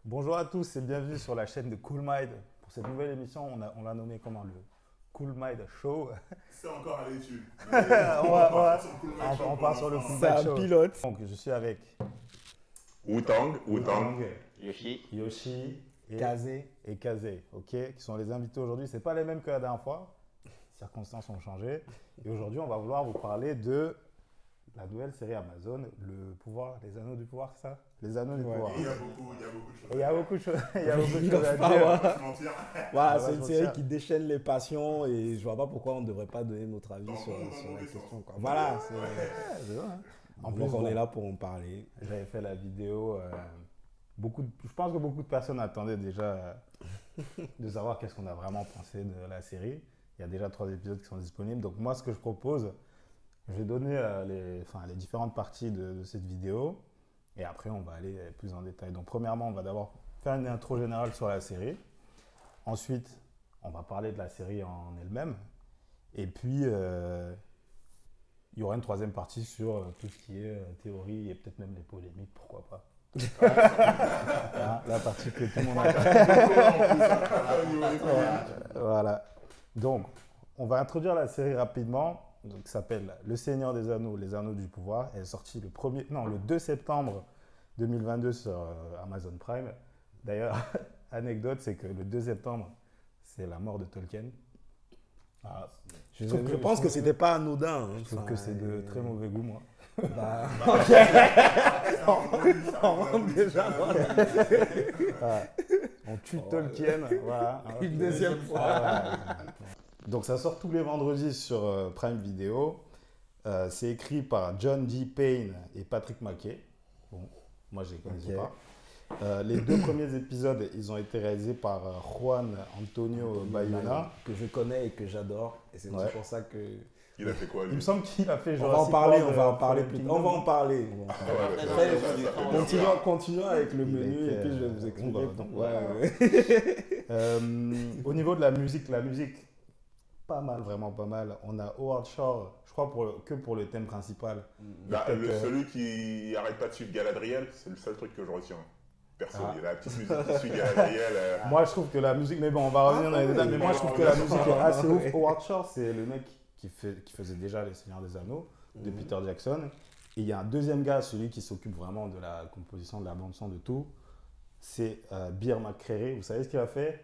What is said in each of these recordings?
Bonjour à tous et bienvenue sur la chaîne de Cool Mind. Pour cette nouvelle émission, on l'a nommé comment le Cool Mind Show. C'est encore à l'étude. On part sur le Cool C'est Mind un Show. pilote. Donc je suis avec Wutang. Yoshi et Kazé. et Kazé, ok, qui sont les invités aujourd'hui. C'est pas les mêmes que la dernière fois. Les circonstances ont changé. Et aujourd'hui, on va vouloir vous parler de la nouvelle série Amazon, le pouvoir, les anneaux du pouvoir, c'est ça? Les anneaux du pouvoir. Il y a beaucoup de choses. Et il y a beaucoup de choses, il y a beaucoup de Il choses à va dire. falloir. On va pas se mentir. Voilà, On va c'est se une mentir. série qui déchaîne les passions et je vois pas pourquoi on ne devrait pas donner notre avis Dans sur, le bon, sur dans le la mauvais question. sens. Quoi. Voilà, Ouais, c'est vrai, hein. En plus, donc on bon, est là pour en parler. j'avais fait la vidéo. Je pense que beaucoup de personnes attendaient déjà de savoir qu'est-ce qu'on a vraiment pensé de la série. Il y a déjà 3 épisodes qui sont disponibles. Donc moi, ce que je propose, je vais donner les différentes parties de cette vidéo. Et après, on va aller plus en détail. Donc premièrement, on va d'abord faire une intro générale sur la série. Ensuite, on va parler de la série en elle-même. Et puis, il y aura une troisième partie sur tout ce qui est théorie et peut-être même les polémiques, pourquoi pas. Hein, la partie que tout le monde a. Voilà. Donc, on va introduire la série rapidement. Donc, ça s'appelle Le Seigneur des Anneaux, les Anneaux du Pouvoir. Elle est sortie le 2 septembre 2022 sur Amazon Prime. D'ailleurs, anecdote, c'est que le 2 septembre, c'est la mort de Tolkien. Ah, Je pense que c'était pas anodin. Hein. Je trouve que c'est de très mauvais goût, moi. Bah, on rentre déjà dans la- Voilà. On tue Tolkien, voilà. Une deuxième fois. Ah, ouais. Donc ça sort tous les vendredis sur Prime Video. C'est écrit par John G. Payne et Patrick McKay. Bon, moi je les connaissais Ok. pas. Les 2 premiers épisodes, ils ont été réalisés par Juan Antonio Bayona. Que je connais et que j'adore. Et c'est aussi Ouais. pour ça que. Il a fait quoi, Il lui? me semble qu'il a fait On va en Jurassic parler, World, on va en parler Fallen plus Kingdom. tard. On va en parler. Continuons avec le Il menu était, et puis je vais vous expliquer. bon, bah, donc, Ouais. Au niveau de la musique, pas mal, vraiment pas mal. On a Howard Shore, je crois que pour le thème principal. Bah, peut-être, celui qui arrête pas de suivre Galadriel, c'est le seul truc que je retiens. Perso, Ah. il y a la petite musique qui suit Galadriel. Moi, je trouve que la musique, mais bon, on va revenir dans les détails, mais moi, je trouve que la musique est assez ouf. Howard Shore, c'est le mec qui faisait déjà Les Seigneurs des Anneaux, de Peter Jackson. Et il y a un deuxième gars, celui qui s'occupe vraiment de la composition, de la bande-son, de tout. C'est Bear McCreary. Vous savez ce qu'il a fait?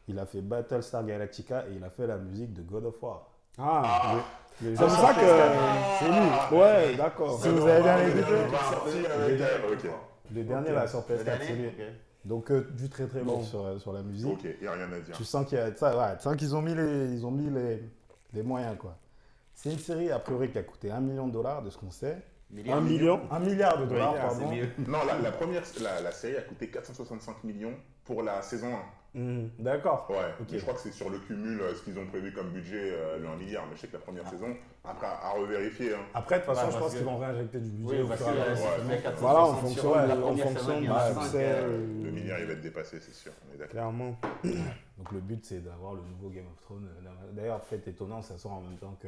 Il a fait Battlestar Galactica et il a fait la musique de God of War. Ah, Le c'est jeu pour ça sur que. PS4. C'est lui. Ouais, d'accord. Si vous avez bien écouté. Ok. Le dernier là sur PS4, c'est lui. Ok. Donc du très très bon sur la musique. Ok, il n'y a rien à dire. Tu sens qu'il y a ça, ouais, tu sens qu'ils ont mis les moyens quoi. C'est une série a priori qui a coûté $1 million de ce qu'on sait. 1 million. $1 milliard, pardon. C'est mieux. Non, la série a coûté 465 millions pour la saison 1. D'accord. Ouais, Ok. mais je crois que c'est sur le cumul ce qu'ils ont prévu comme budget, le 1 milliard. Mais je sais que la première saison, après à revérifier. Hein. Après, de toute façon, Ouais, je pense parce qu'ils que- vont réinjecter du budget. Oui, au parce fur et à que mesure. si tu mets 460 Voilà, en sur fonction, la de, en première fonction semaine, il y du en a succès. cinq, Le milliard, il va être dépassé, c'est sûr. On est d'accord. Clairement. Donc le but, c'est d'avoir le nouveau Game of Thrones. D'ailleurs, fait étonnant, ça sort en même temps que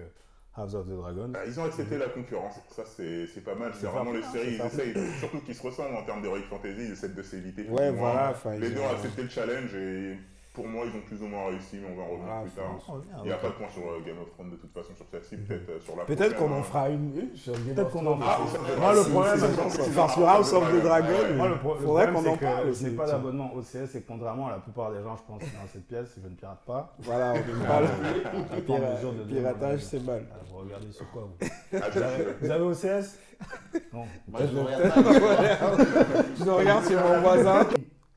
House of the Dragon. Ils ont accepté la concurrence, ça c'est pas mal. C'est C'est vraiment pas les mal, séries, c'est ils essayent, surtout qu'ils se ressemblent en termes d'Heroic Fantasy, ils essaient de s'éviter. plus Ouais, ou moins. voilà. enfin, Les ils deux ont- ont accepté le challenge et pour moi ils ont plus ou moins réussi, mais on va en revenir Voilà, plus tard. Oh, bien, Il n'y a ok. pas de point sur Game of Thrones de toute façon sur celle-ci, peut-être sur la Peut-être prochaine, qu'on en hein. fera une sur Game Peut-être of qu'on en Thrones. fera. Ah, Moi, le si, problème, si, Enfin, sur House of the Dragon, Moi, le faudrait problème, qu'on c'est en que parle. je n'ai pas d'abonnement OCS et contrairement à la plupart des gens, je pense, dans cette pièce, je ne pirate pas. Voilà, on parle. Je suis pas en mesure de Le dire, piratage, c'est mal. Vous regardez sur quoi vous Ah, Vous avez OCS Non. Moi, je regarde pas. Je le regarde sur mon voisin.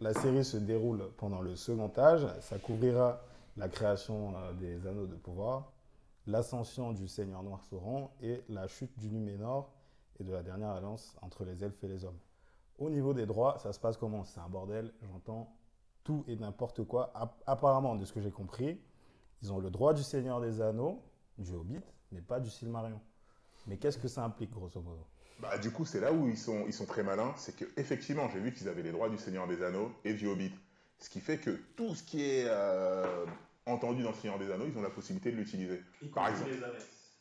La série se déroule pendant le second âge. Ça couvrira la création des anneaux de pouvoir, l'ascension du Seigneur Noir Sauron et la chute du Numénor et de la dernière alliance entre les elfes et les hommes. Au niveau des droits, ça se passe comment? C'est un bordel, j'entends tout et n'importe quoi. Apparemment, de ce que j'ai compris, ils ont le droit du Seigneur des Anneaux, du Hobbit, mais pas du Silmarillion. Mais qu'est-ce que ça implique, grosso modo? Bah, du coup, c'est là où ils sont très malins, c'est que effectivement, j'ai vu qu'ils avaient les droits du Seigneur des Anneaux et du Hobbit. Ce qui fait que tout ce qui est entendu dans le Seigneur des Anneaux, ils ont la possibilité de l'utiliser. Par exemple.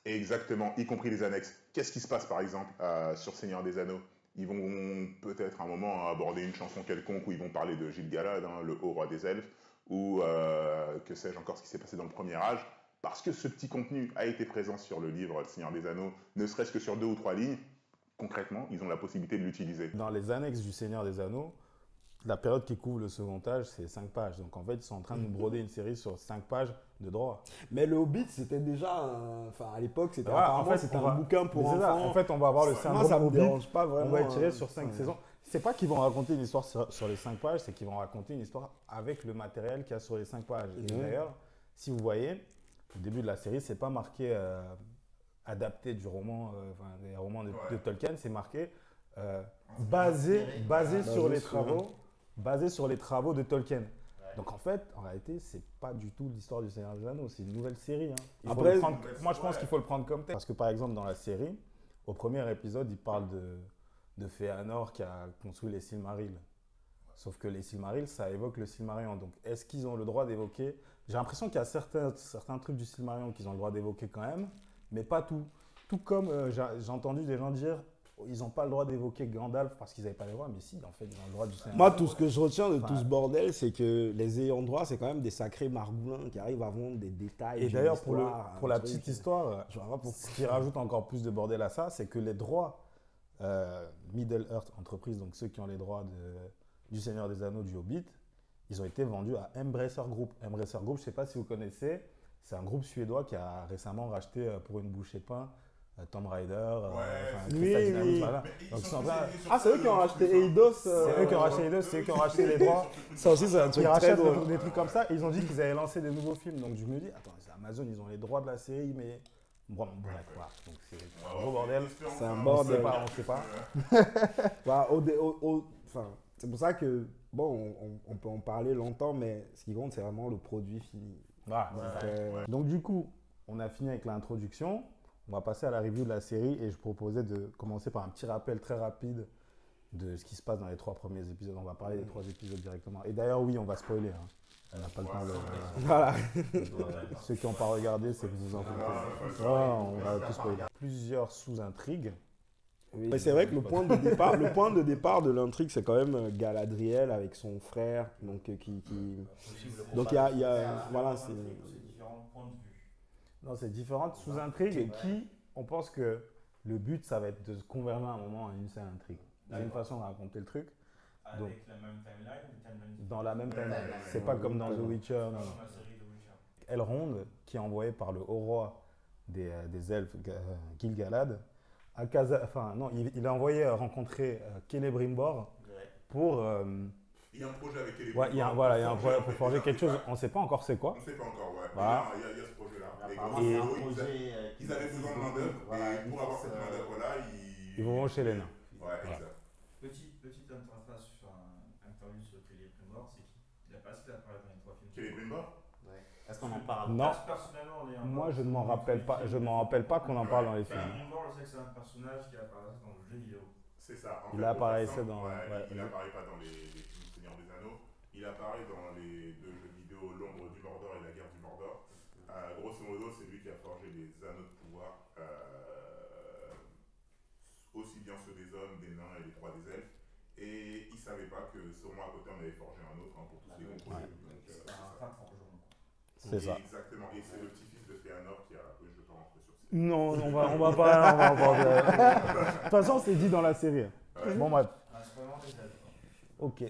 Exactement, y compris les annexes. Qu'est-ce qui se passe par exemple sur Seigneur des Anneaux? Ils vont peut-être à un moment aborder une chanson quelconque où ils vont parler de Gil-galad, hein, le haut roi des elfes, ou que sais-je encore ce qui s'est passé dans le Premier Âge, parce que ce petit contenu a été présent sur le livre Le Seigneur des Anneaux, ne serait-ce que sur 2 ou 3 lignes, concrètement, ils ont la possibilité de l'utiliser. Dans les annexes du Seigneur des Anneaux, la période qui couvre le second âge, c'est 5 pages. Donc en fait, ils sont en train de nous broder une série sur 5 pages de droit. Mais le Hobbit, c'était déjà, enfin à l'époque, c'était Voilà, apparemment, en fait, c'était on un va- bouquin pour Mais c'est ça, enfants. en fait, on va avoir le syndrome Moi, ça me Hobbit. dérange pas vraiment. On va étirer sur ouais. 5 saisons. C'est pas qu'ils vont raconter une histoire sur les 5 pages, c'est qu'ils vont raconter une histoire avec le matériel qu'il y a sur les 5 pages. Et Ouais. d'ailleurs, si vous voyez, au début de la série, c'est pas marqué adapté du roman, des romans de Tolkien, c'est marqué basé sur les travaux de Tolkien. Donc en fait, en réalité, c'est pas du tout l'histoire du Seigneur des Anneaux, c'est une nouvelle série. Hein. Après, Moi, je pense qu'il faut le prendre comme tel. Parce que par exemple, dans la série, au premier épisode, il parle de Fëanor qui a construit les Silmarils. Sauf que les Silmarils, ça évoque le Silmarillion. Donc est-ce qu'ils ont le droit d'évoquer? J'ai l'impression qu'il y a certains trucs du Silmarillion qu'ils ont le droit d'évoquer quand même, mais pas tout. Tout comme j'ai entendu des gens dire ils n'ont pas le droit d'évoquer Gandalf parce qu'ils n'avaient pas les droits, mais si, en fait, ils ont le droit du Seigneur. Moi, tout ce que je retiens de Enfin, tout ce bordel, c'est que les ayants droit, c'est quand même des sacrés margoulins qui arrivent à vendre des détails. Et d'une d'ailleurs, histoire, pour un la truc. petite histoire, Je vois pas pourquoi. ce qui rajoute encore plus de bordel à ça, c'est que les droits Middle-earth Entreprise, donc ceux qui ont les droits du Seigneur des Anneaux, du Hobbit, ils ont été vendus à Embracer Group. Embracer Group, je ne sais pas si vous connaissez, c'est un groupe suédois qui a récemment racheté pour une bouchée de pain Tomb Raider, Oui, oui. voilà. Donc, ils sont en train- Ah, c'est eux qui ont racheté Eidos. c'est eux qui ont racheté les deux, c'est eux qui ont racheté les droits. Ça aussi, c'est un truc Ils très rachètent drôle. des trucs comme ça. Ils ont dit qu'ils allaient lancer des nouveaux films. Donc je me dis, attends, c'est Amazon, ils ont les droits de la série, mais bon, bref, voilà. Donc c'est un gros bordel. C'est un On ne bordel. sait pas, on sait pas. Bah, enfin, c'est pour ça que, bon, on peut en parler longtemps, mais ce qui compte, c'est vraiment le produit fini. Voilà. Donc du coup, on a fini avec l'introduction. On va passer à la review de la série et je proposais de commencer par un petit rappel très rapide de ce qui se passe dans les 3 premiers épisodes. On va parler des 3 épisodes directement. Et d'ailleurs, oui, on va spoiler. Hein. On n'a pas le temps de... Voilà. Ceux qui n'ont pas regardé, c'est que vous en foutez. On va tout spoiler. Plusieurs sous-intrigues. Mais c'est vrai que le point de départ de l'intrigue, c'est quand même Galadriel avec son frère, donc donc il y a voilà, c'est différents points de vue. Non, c'est différentes sous-intrigues qui, on pense que le but, ça va être de se converger à un moment en une seule intrigue. C'est une façon de raconter le truc. Avec Donc, la même timeline, dans la même timeline. C'est pas comme dans The Witcher. Non, non. la série de Witcher. Elrond, qui est envoyé par le haut roi des elfes, Gil-galad, il a envoyé rencontrer Celebrimbor pour... Il y a un projet avec les il y a un projet pour forger quelque chose. On ne sait pas encore c'est quoi. On ne sait pas encore, ouais. Voilà. Il y a ce projet-là. Apparemment, Et- c'est un projet. Ils avaient besoin de main-d'œuvre, et pour avoir cette main-d'œuvre-là, Ils vont chez les nains. Ouais, exact. Petite interface sur un interview sur Celebrimbor, c'est qui? Il a pas assez apparaître dans les 3 films. Celebrimbor Est-ce qu'on en parle? Non. Personnellement, on est Moi, je ne m'en rappelle pas. Je m'en rappelle pas qu'on en parle dans les films. Celebrimbor, je sais que c'est un personnage qui apparaît dans le jeu vidéo. C'est ça. En Il fait, apparaissait pour faire dans- simple, ouais. il apparaît pas dans les films du Seigneur des Anneaux. Il apparaît dans les 2 jeux vidéo L'ombre du Mordor et La guerre du Mordor. Grosso modo, c'est lui qui a forgé les anneaux de pouvoir, aussi bien ceux des hommes, des nains et des 3 des elfes. Et il savait pas que sur moi à côté on avait forgé un autre pour tous les groupes. Ouais. Donc, C'est c'est un ça. fin forgeron. C'est ça. Exactement. Et c'est le petit-fils de Fëanor qui a. Oui, je peux rentrer sur ça. Non, on va pas. De toute façon, c'est dit dans la série. Bon, bref. Un spoiler des elfes. Ok.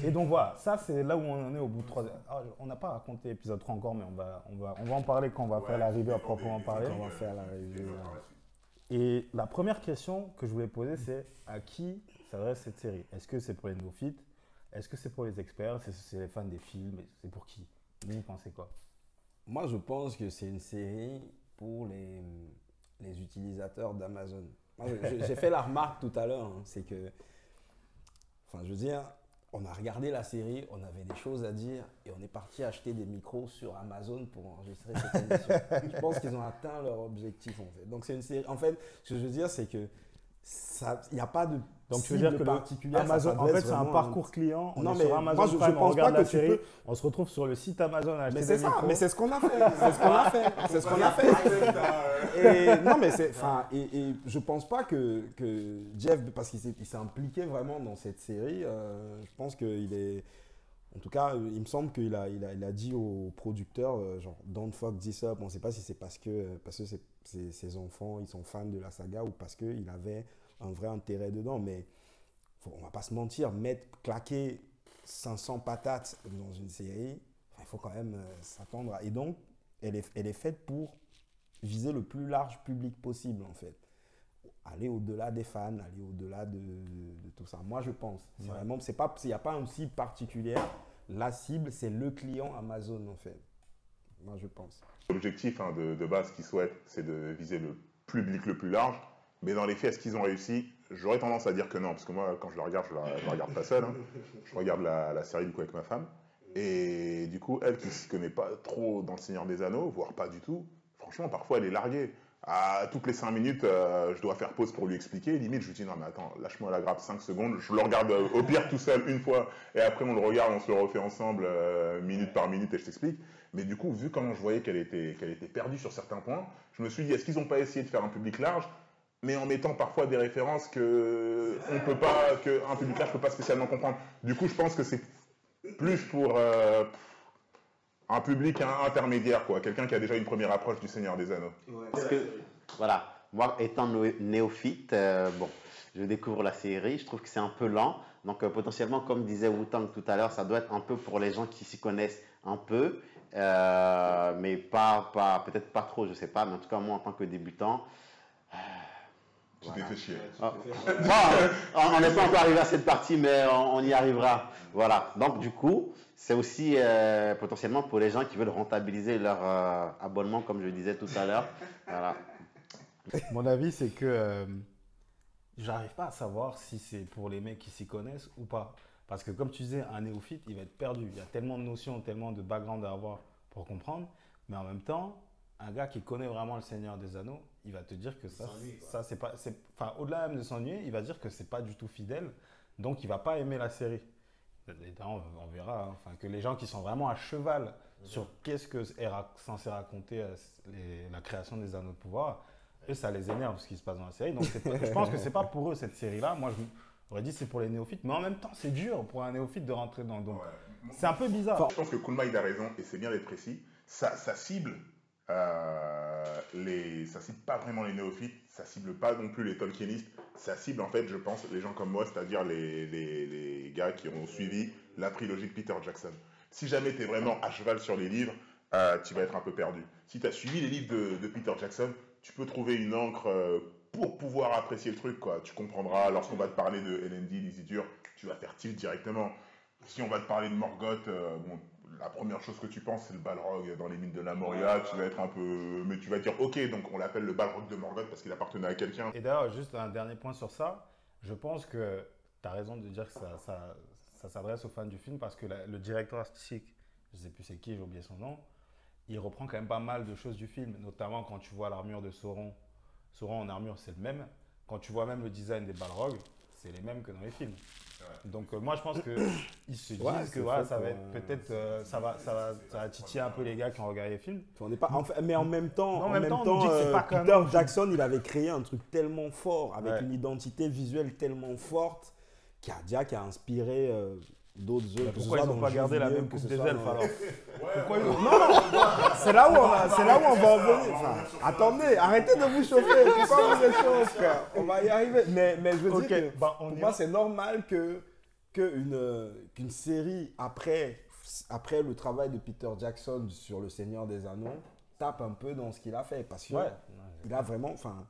Et donc voilà, ça c'est là où on en est au bout de 3. On n'a pas raconté l'épisode 3 encore, mais on va en parler quand on va faire la review à proprement parler. on va faire la review. Et la première question que je voulais poser, c'est à qui s'adresse cette série? Est-ce que c'est pour les néophytes? Est-ce que c'est pour les experts? C'est les fans des films? C'est pour qui? Vous pensez quoi? Moi, je pense que c'est une série pour les utilisateurs d'Amazon. Moi, j'ai fait la remarque tout à l'heure, hein, c'est que, enfin, je veux dire, on a regardé la série, on avait des choses à dire et on est parti acheter des micros sur Amazon pour enregistrer cette émission. Je pense qu'ils ont atteint leur objectif en fait. Donc c'est une série. En fait, ce que je veux dire, c'est que il n'y a pas de Donc tu veux dire que particulière. Amazon, en fait, c'est un parcours client. On est sur Amazon moi, je Prime, on pense regarde pas la que série, on se retrouve sur le site Amazon à acheter Mais c'est des ça, micros. mais c'est ce qu'on a fait. C'est ce qu'on a fait. C'est ce qu'on a fait. Et non, mais et je pense pas que Jeff, parce qu'il s'est impliqué vraiment dans cette série, je pense qu'il est. En tout cas, il me semble qu'il a dit aux producteurs, genre, don't fuck this up. On ne sait pas si c'est parce que ses enfants, ils sont fans de la saga ou parce qu'il avait un vrai intérêt dedans. Mais on ne va pas se mentir, claquer 500 patates dans une série, il faut quand même s'attendre à. Et donc, elle est faite pour viser le plus large public possible, en fait. Aller au-delà des fans, aller au-delà de tout ça. Moi, je pense. C'est vraiment, il n'y a pas un cible particulière. La cible, c'est le client Amazon, en fait. Moi, je pense. L'objectif de base qu'ils souhaitent, c'est de viser le public le plus large. Mais dans les faits, est-ce qu'ils ont réussi? J'aurais tendance à dire que non. Parce que moi, quand je la regarde, je la regarde pas seul. Hein. Je regarde la série du coup avec ma femme. Et du coup, elle qui ne se connaît pas trop dans Le Seigneur des Anneaux, voire pas du tout, franchement, parfois, elle est larguée. À toutes les 5 minutes, je dois faire pause pour lui expliquer. Limite, je lui dis non, mais attends, lâche-moi la grappe 5 secondes. Je le regarde au pire tout seul une fois. Et après, on le regarde, on se le refait ensemble, minute par minute, et je t'explique. Mais du coup, vu comment je voyais qu'elle était perdue sur certains points, je me suis dit, est-ce qu'ils n'ont pas essayé de faire un public large, mais en mettant parfois des références qu'un public large ne peut pas spécialement comprendre. Du coup, je pense que c'est plus pour un public intermédiaire, quoi. Quelqu'un qui a déjà une première approche du Seigneur des Anneaux. Ouais. Parce que, voilà, moi étant néophyte, bon, je découvre la série, je trouve que c'est un peu lent. Donc potentiellement, comme disait Wu-Tang tout à l'heure, ça doit être un peu pour les gens qui s'y connaissent un peu, mais peut-être pas trop, je sais pas. Mais en tout cas, moi en tant que débutant, Tu t'es fait chier. Bon, on n'est pas encore arrivé à cette partie, mais on y arrivera. Voilà. Donc, du coup, c'est aussi potentiellement pour les gens qui veulent rentabiliser leur abonnement, comme je disais tout à l'heure. Voilà. Mon avis, c'est que j'arrive pas à savoir si c'est pour les mecs qui s'y connaissent ou pas. Parce que comme tu disais, un néophyte, il va être perdu. Il y a tellement de notions, tellement de background à avoir pour comprendre. Mais en même temps, un gars qui connaît vraiment le Seigneur des Anneaux, il va te dire que ça c'est pas, enfin, au-delà même de s'ennuyer, il va dire que c'est pas du tout fidèle, donc il va pas aimer la série. On verra, hein. Enfin, que les gens qui sont vraiment à cheval sur qu'est-ce que est censé raconter la création des Anneaux de pouvoir, eux, ça les énerve ce qui se passe dans la série. Donc je pense que c'est pas pour eux cette série-là. Moi, j'aurais dit c'est pour les néophytes, mais en même temps, c'est dur pour un néophyte de rentrer dans. Donc, c'est un peu bizarre. Je pense que Koulma, il a raison, et c'est bien d'être précis. Ça cible. Ça cible pas vraiment les néophytes, ça cible pas non plus les Tolkienistes, ça cible en fait, je pense, les gens comme moi, c'est-à-dire les gars qui ont suivi la trilogie de Peter Jackson. Si jamais tu es vraiment à cheval sur les livres, tu vas être un peu perdu. Si tu as suivi les livres de Peter Jackson, tu peux trouver une encre pour pouvoir apprécier le truc, quoi. Tu comprendras, lorsqu'on va te parler de Elendil, Isildur, tu vas faire tilt directement. Si on va te parler de Morgoth, bon, la première chose que tu penses, c'est le Balrog dans les mines de la Moria. Tu vas être un peu. Mais tu vas dire, ok, donc on l'appelle le Balrog de Morgoth parce qu'il appartenait à quelqu'un. Et d'ailleurs, juste un dernier point sur ça. Je pense que tu as raison de dire que ça s'adresse aux fans du film parce que le directeur artistique, je ne sais plus c'est qui, j'ai oublié son nom, il reprend quand même pas mal de choses du film, notamment quand tu vois l'armure de Sauron. Sauron en armure, c'est le même. Quand tu vois même le design des Balrogs, c'est les mêmes que dans les films. Donc moi je pense qu'ils se disent que voilà, ça va être peut-être ça va titiller un peu les gars qui ont regardé les films. On n'est pas, mais en même temps, on dit que c'est pas Peter Jackson, il avait créé un truc tellement fort avec Ouais. une identité visuelle tellement forte qui a inspiré d'autres œuvres. Pourquoi ils n'ont pas gardé la même coupe des elfes alors? Pourquoi ils ont... Non, c'est là où on va en venir. Enfin, attendez, arrêtez de vous chauffer. Pourquoi vous êtes chaud, frère? On va y arriver. Mais je veux dire que pour moi, c'est normal qu'une série après le travail de Peter Jackson sur Le Seigneur des Anneaux tape un peu dans ce qu'il a fait parce qu'il a vraiment, enfin,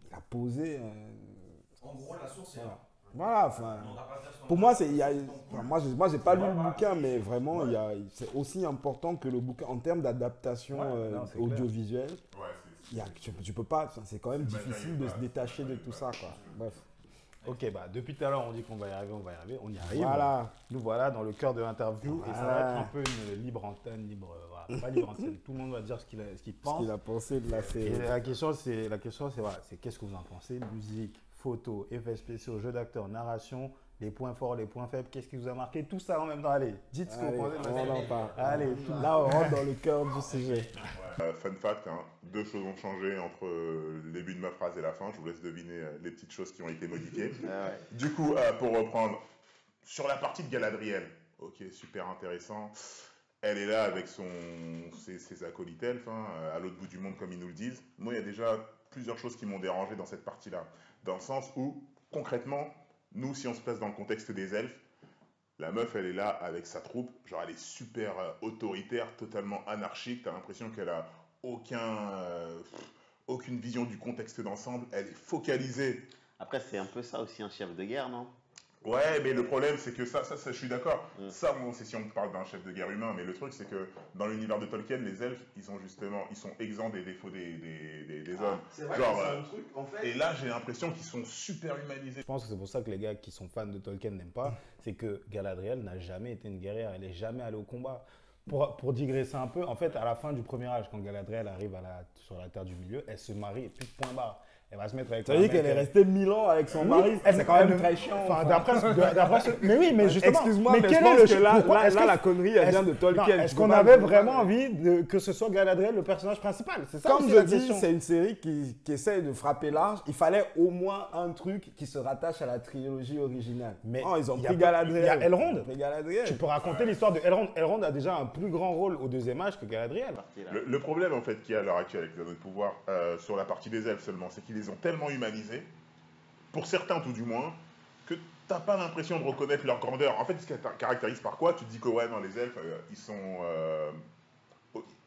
il a posé. En gros, la source est là. Voilà, enfin, pour moi, moi j'ai pas lu le bouquin, mais vraiment, c'est aussi important que le bouquin en termes d'adaptation audiovisuelle. Tu peux pas, c'est quand même difficile de se détacher de tout ça, quoi. Bref. Ok, bah depuis tout à l'heure on dit qu'on va y arriver, on y arrive. Voilà. Nous voilà dans le cœur de l'interview et ça va être un peu une libre antenne, voilà, pas libre antenne. Tout le monde va dire ce qu'il pense. Ce qu'il a pensé de la série. Et la question c'est voilà, c'est qu'est-ce que vous en pensez? Musique, photos, effets spéciaux, jeux d'acteurs, narration, les points forts, les points faibles, qu'est-ce qui vous a marqué, tout ça en même temps. Allez, dites ce que vous pensez. On en parle. Allez, Là, on rentre dans le cœur du sujet. Fun fact, hein, 2 choses ont changé entre le début de ma phrase et la fin. Je vous laisse deviner les petites choses qui ont été modifiées. Du coup, pour reprendre, sur la partie de Galadriel, ok, super intéressant. Elle est là avec ses acolytes elfes, hein, à l'autre bout du monde, comme ils nous le disent. Moi, il y a déjà plusieurs choses qui m'ont dérangé dans cette partie-là. Dans le sens où, concrètement, nous, si on se place dans le contexte des elfes, la meuf, elle est là avec sa troupe. Genre, elle est super autoritaire, totalement anarchique. T'as l'impression qu'elle a aucune vision du contexte d'ensemble. Elle est focalisée. Après, c'est un peu ça aussi, un chef de guerre, non? Ouais, mais le problème, c'est que ça, je suis d'accord. Ça, bon, c'est si on parle d'un chef de guerre humain, mais le truc, c'est que dans l'univers de Tolkien, les elfes, ils sont exempts des défauts des hommes. C'est vrai Genre, que c'est un truc, en fait. et là, j'ai l'impression qu'ils sont super humanisés. Je pense que c'est pour ça que les gars qui sont fans de Tolkien n'aiment pas, c'est que Galadriel n'a jamais été une guerrière, elle n'est jamais allée au combat. Pour digresser un peu, en fait, à la fin du premier âge, quand Galadriel arrive sur la Terre du Milieu, elle se marie et puis point barre. Elle va se mettre avec Ça veut dire qu'elle est restée 1000 ans avec son mari. C'est quand même très chiant. Enfin, mais oui, mais justement. Excuse-moi, mais je quel est pense le que pourquoi- est-ce là, que- la connerie, elle vient de Tolkien. Est-ce qu'on avait vraiment envie que ce soit Galadriel le personnage principal? C'est ça Comme aussi je la dis, question. c'est une série qui essaye de frapper large. Il fallait au moins un truc qui se rattache à la trilogie originale. Mais non, ils ont il y a pris pas- Galadriel. il y a Elrond. Ils ont pris Galadriel. Tu peux raconter l'histoire de Elrond. Elrond a déjà un plus grand rôle au deuxième âge que Galadriel. Le problème, en fait, qu'il y a à l'heure actuelle avec les anneaux de pouvoir, sur la partie des elfes seulement, c'est qu'ils les ont tellement humanisés, pour certains tout du moins, que t'as pas l'impression de reconnaître leur grandeur. En fait, ils se caractérisent par quoi? Tu te dis que ouais, non, les elfes,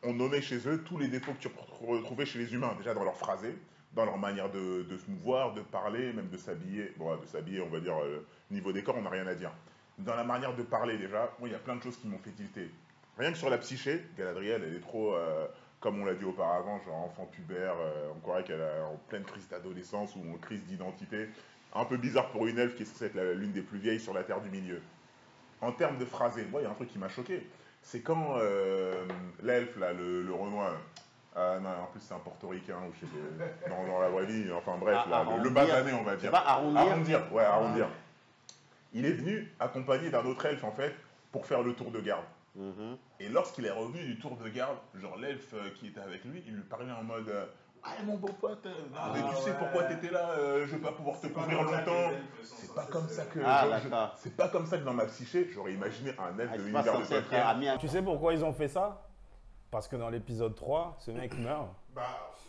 on nommait chez eux tous les défauts que tu retrouvais chez les humains, déjà dans leur phrasé, dans leur manière de se mouvoir, de parler, même de s'habiller. Bon, de s'habiller, on va dire, niveau décor, on n'a rien à dire. Dans la manière de parler, déjà, moi, il y a plein de choses qui m'ont fait tilter. Rien que sur la psyché, Galadriel, elle est trop, comme on l'a dit auparavant, genre enfant pubère, on croirait qu'elle est en pleine crise d'adolescence ou en crise d'identité. Un peu bizarre pour une elfe qui est censée être l'une des plus vieilles sur la Terre du Milieu. En termes de phrasé, moi, il y a un truc qui m'a choqué. C'est quand l'elfe, là, le Renoir, non, en plus c'est un portoricain, ou je sais pas, dans la vraie vie, enfin bref, là, le basané, on va dire. C'est pas arrondir? Ouais, arrondir. Il est venu accompagné d'un autre elfe, en fait, pour faire le tour de garde. Et lorsqu'il est revenu du tour de garde, genre l'elfe qui était avec lui, il lui parlait en mode ah mon beau pote, mais tu sais pourquoi t'étais là, je vais pas pouvoir te couvrir longtemps. C'est pas comme ça que c'est pas comme ça que dans ma psyché, j'aurais imaginé un elfe de l'univers de Tolkien. Tu sais pourquoi ils ont fait ça? Parce que dans l'épisode 3, ce mec meurt.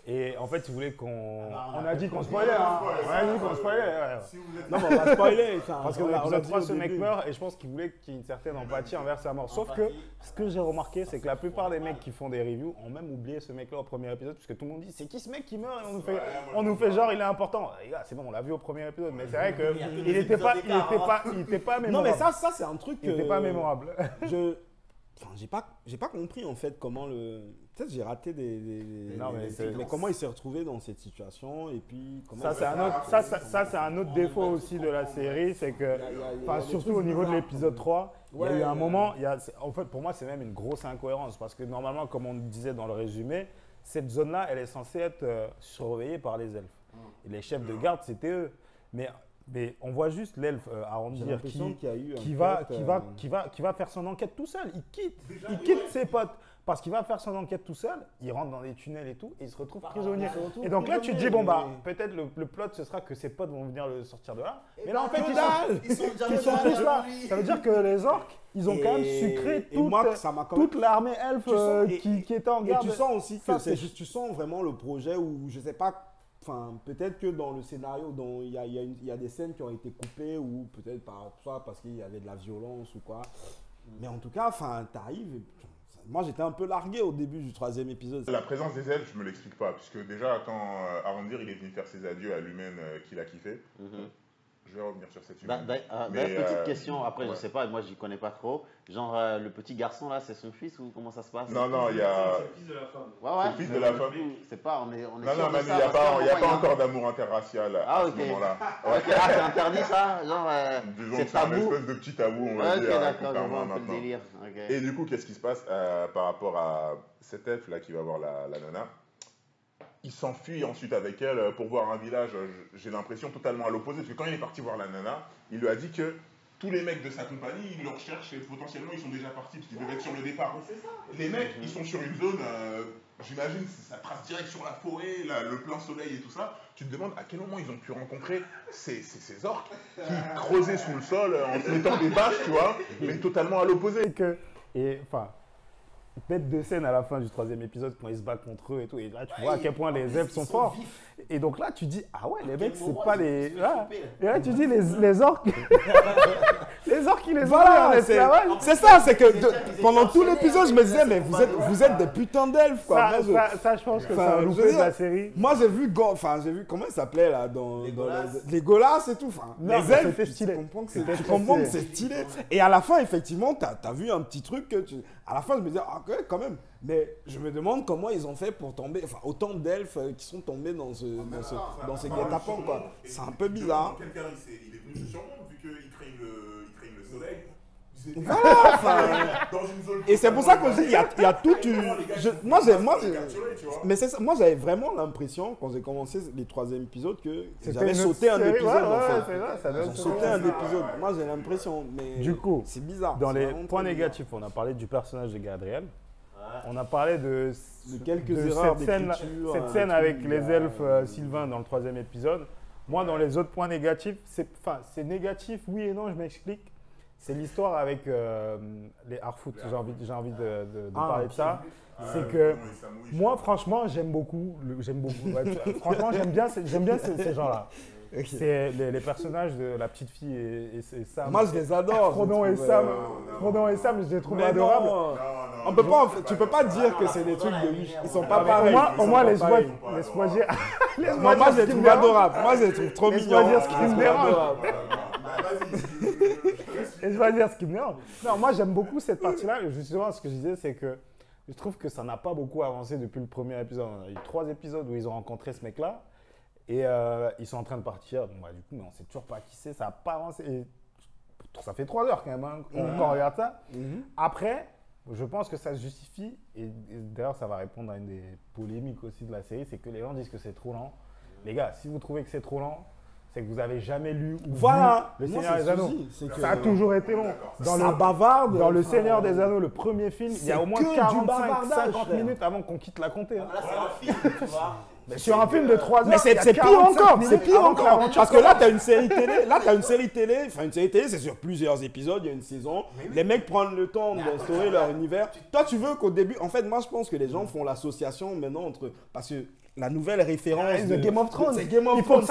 Et en fait, ils voulaient qu'on. On a dit qu'on spoilait, hein. On a dit qu'on spoilait. Ouais. Non, mais on va spoiler. Parce que dans l'épisode 3, ce mec meurt et je pense qu'il voulait qu'il y ait une certaine empathie envers sa mort. Sauf que ce que j'ai remarqué, c'est que la plupart des mecs qui font des reviews ont même oublié ce mec-là au premier épisode. Parce que tout le monde dit c'est qui ce mec qui meurt et on nous fait genre il est important. Les gars, c'est bon, on l'a vu au premier épisode. Mais c'est vrai qu'il n'était pas mémorable. Non, mais ça c'est un truc. Il n'était pas mémorable. J'ai pas compris en fait comment le. Peut-être j'ai raté mais comment il s'est retrouvé dans cette situation et puis comment. Ça c'est un autre défaut aussi de la série, c'est que, surtout au niveau de l'épisode 3, il y a eu un moment, en fait pour moi c'est même une grosse incohérence parce que normalement comme on disait dans le résumé, cette zone-là elle est censée être surveillée par les elfes. Et les chefs de garde c'était eux. Mais on voit juste l'elfe Arondir qui va faire son enquête tout seul. Il quitte ses potes parce qu'il va faire son enquête tout seul. Il rentre dans des tunnels et tout et il se retrouve prisonnier. Et donc là, tu te dis, bon bah, peut-être le plot ce sera que ses potes vont venir le sortir de là. Mais là, en fait, ils sont tous là. Ça veut dire que les orques, ils ont quand même sucré toute l'armée elfe qui était en garde. Et tu sens aussi que tu sens vraiment le projet où je sais pas. Enfin, peut-être que dans le scénario, il y a des scènes qui ont été coupées ou peut-être soit parce qu'il y avait de la violence ou quoi. Mais en tout cas, t'arrives. Moi, j'étais un peu largué au début du 3e épisode. La présence des elfes, je me l'explique pas, puisque déjà quand Arondir il est venu faire ses adieux à l'humaine qu'il a kiffé. Je vais revenir sur cette humaine. Petite question, après je sais pas, moi j'y connais pas trop. Genre le petit garçon là, c'est son fils ou comment ça se passe? Non, il y a. C'est le fils de la femme. Ouais. Le fils de la femme. C'est pas, on est Non, sûr de mais ça, il n'y a parce pas encore d'amour interracial à ce moment-là. Ok, c'est interdit ça? Genre, Disons c'est que c'est un tabou. espèce de petit tabou, on va Ok, dire. d'accord, je vois un peu le maintenant. délire. Et du coup, qu'est-ce qui se passe par rapport à cet elfe là qui va voir la nana? il s'enfuit ensuite avec elle pour voir un village, j'ai l'impression, totalement à l'opposé. Parce que quand il est parti voir la nana, il lui a dit que tous les mecs de sa compagnie, ils le recherchent et potentiellement ils sont déjà partis parce qu'ils devaient être sur le départ. Les mecs, ils sont sur une zone, j'imagine, ça trace direct sur la forêt, le plein soleil et tout ça. Tu te demandes à quel moment ils ont pu rencontrer ces orques qui creusaient sous le sol en se mettant des bâches, tu vois, mais totalement à l'opposé. Et enfin, bête de scène à la fin du 3e épisode quand ils se battent contre eux et tout. Et là, tu vois à quel point les elfes sont forts. Et donc là, tu dis, ah ouais, les mecs, c'est pas les. Là. Et là, tu dis, les orques. Les orques, ils les ont Voilà, en esclavage. c'est ça, c'est que pendant tout l'épisode, je me disais, mais vous êtes des putains d'elfes, quoi. Ça, je pense que c'est un loupé de la série. Moi, j'ai vu, comment il s'appelait là, les Golas et tout. Enfin, Non, les elfes, c'était stylé. tu comprends que c'est stylé. Et à la fin, effectivement, t'as vu un petit truc que à la fin, je me disais, ah, ok, quand même. Mais je me demande comment ils ont fait pour tomber, enfin, autant d'elfes qui sont tombés dans ces guet-apens, quoi. C'est un peu bizarre. Quelqu'un, il est venu sur surmonte vu qu'il craigne le soleil. Voilà, enfin. Dans une zone Et c'est pour ça qu'on dit, il y a toute une. Moi, mais c'est ça, moi, j'avais vraiment l'impression, quand j'ai commencé les 3e épisodes, que j'avais sauté un épisode. En fait. Ils ont sauté un épisode. Moi, j'ai l'impression. Mais du coup, c'est bizarre. Dans les points négatifs, on a parlé du personnage de Galadriel. On a parlé de quelques erreurs d'écriture. Cette scène avec les elfes Sylvain dans le 3e épisode. Moi, dans les autres points négatifs, c'est négatif, oui et non, je m'explique. C'est l'histoire avec les Harfoot. J'ai envie de parler de ça. C'est que moi, franchement, j'aime beaucoup. Ouais, franchement, j'aime bien ces gens-là. Okay. C'est les personnages de la petite fille et Sam. Moi, je les adore. Frodon et Sam, je les trouve adorables. Tu peux pas dire que c'est des trucs de riches. Ils sont pas pareils. Au moins, laisse-moi dire. Moi, je les trouve adorables. Moi, je les trouve trop mignons. Laisse-moi dire ce qui me dérange. Laisse-moi dire ce qui me dérange. Non, moi, j'aime beaucoup cette partie-là. Justement, ce que je disais, c'est que je trouve que ça n'a pas beaucoup avancé depuis le premier épisode. On a eu 3 épisodes où ils ont rencontré ce mec-là. Et ils sont en train de partir. Donc, du coup, mais on ne sait toujours pas qui c'est. Ça n'a pas avancé. Et ça fait 3 heures quand même quand on regarde ça. Après, je pense que ça se justifie. Et d'ailleurs, ça va répondre à une des polémiques aussi de la série. C'est que les gens disent que c'est trop lent. Les gars, si vous trouvez que c'est trop lent, c'est que vous n'avez jamais lu ou vu Le Seigneur des Anneaux. Ça a toujours été long. Dans Le Seigneur des Anneaux, le premier film, il y a au moins 45-50 minutes avant qu'on quitte la comté. Là, c'est un film, tu vois. Mais sur un film de 3 heures, mais c'est pire encore, parce que là, tu as une série télé. Enfin, une série télé, c'est sur plusieurs épisodes, il y a une saison. Les mecs prennent le temps d'instaurer leur univers. Toi, tu veux qu'au début. En fait, moi, je pense que les gens font l'association maintenant entre. Parce que la nouvelle référence de Game of Thrones. C'est Game of Thrones.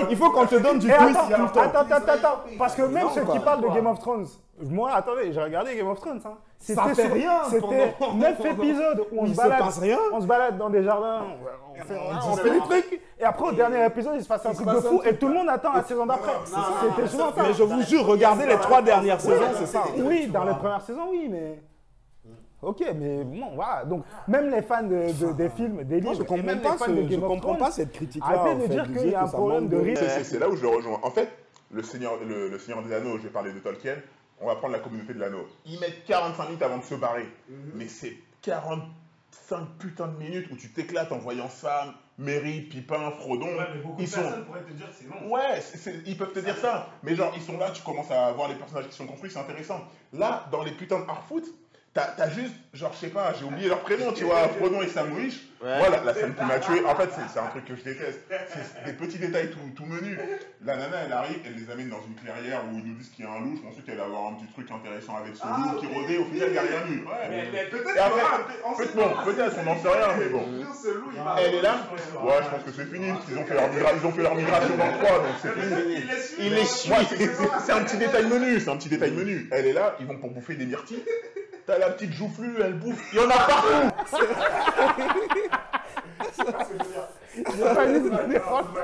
Il faut qu'on te donne du twist tout le temps. Attends. Parce que même ceux qui parlent de Game of Thrones, moi, attendez, j'ai regardé Game of Thrones. Ça fait rien. C'était 9 épisodes où on se balade dans des jardins. On fait des trucs. Et après, au dernier épisode, il se passe un truc de fou. Et tout le monde attend la saison d'après. C'était souvent ça. Mais je vous jure, regardez les 3 dernières saisons, c'est ça. Oui, dans les premières saisons, oui, mais. Ok, mais bon, voilà. Donc, même les fans des films, des livres, je comprends pas cette critique-là. Arrêtez de dire qu'il y a un problème de rythme. C'est là où je le rejoins. En fait, le Seigneur des Anneaux, je vais parler de Tolkien, on va prendre la communauté de l'anneau. Ils mettent 45 minutes avant de se barrer. Mais c'est 45 putains de minutes où tu t'éclates en voyant Sam, Merry, Pipin, Frodon. Ouais, mais beaucoup de personnes pourraient te dire que c'est long. Ouais, ils peuvent te dire ça. Mais genre, ils sont là, tu commences à voir les personnages qui sont construits, c'est intéressant. Là, dans les putains de Harfoot, t'as juste, genre, je sais pas, j'ai oublié leur prénom, tu vois, Frodon et Sam Wish. Ouais. Voilà, la scène qui m'a tué. En fait, c'est un truc que je déteste. C'est des petits détails tout menus. La nana, elle arrive, elle les amène dans une clairière où ils nous disent qu'il y a un loup. Je pensais qu'elle allait avoir un petit truc intéressant avec ce loup qui rôdait. Au final, il n'y a rien eu. Ouais, peut-être, on n'en sait rien, mais bon. Elle est là. Ouais, je pense que c'est fini, parce qu'ils ont fait leur migration dans le 3, donc c'est fini. Il les suit. C'est un petit détail menu, Elle est là, ils vont pour bouffer des myrtilles. T'as la petite joufflue, elle bouffe. Il y en a partout.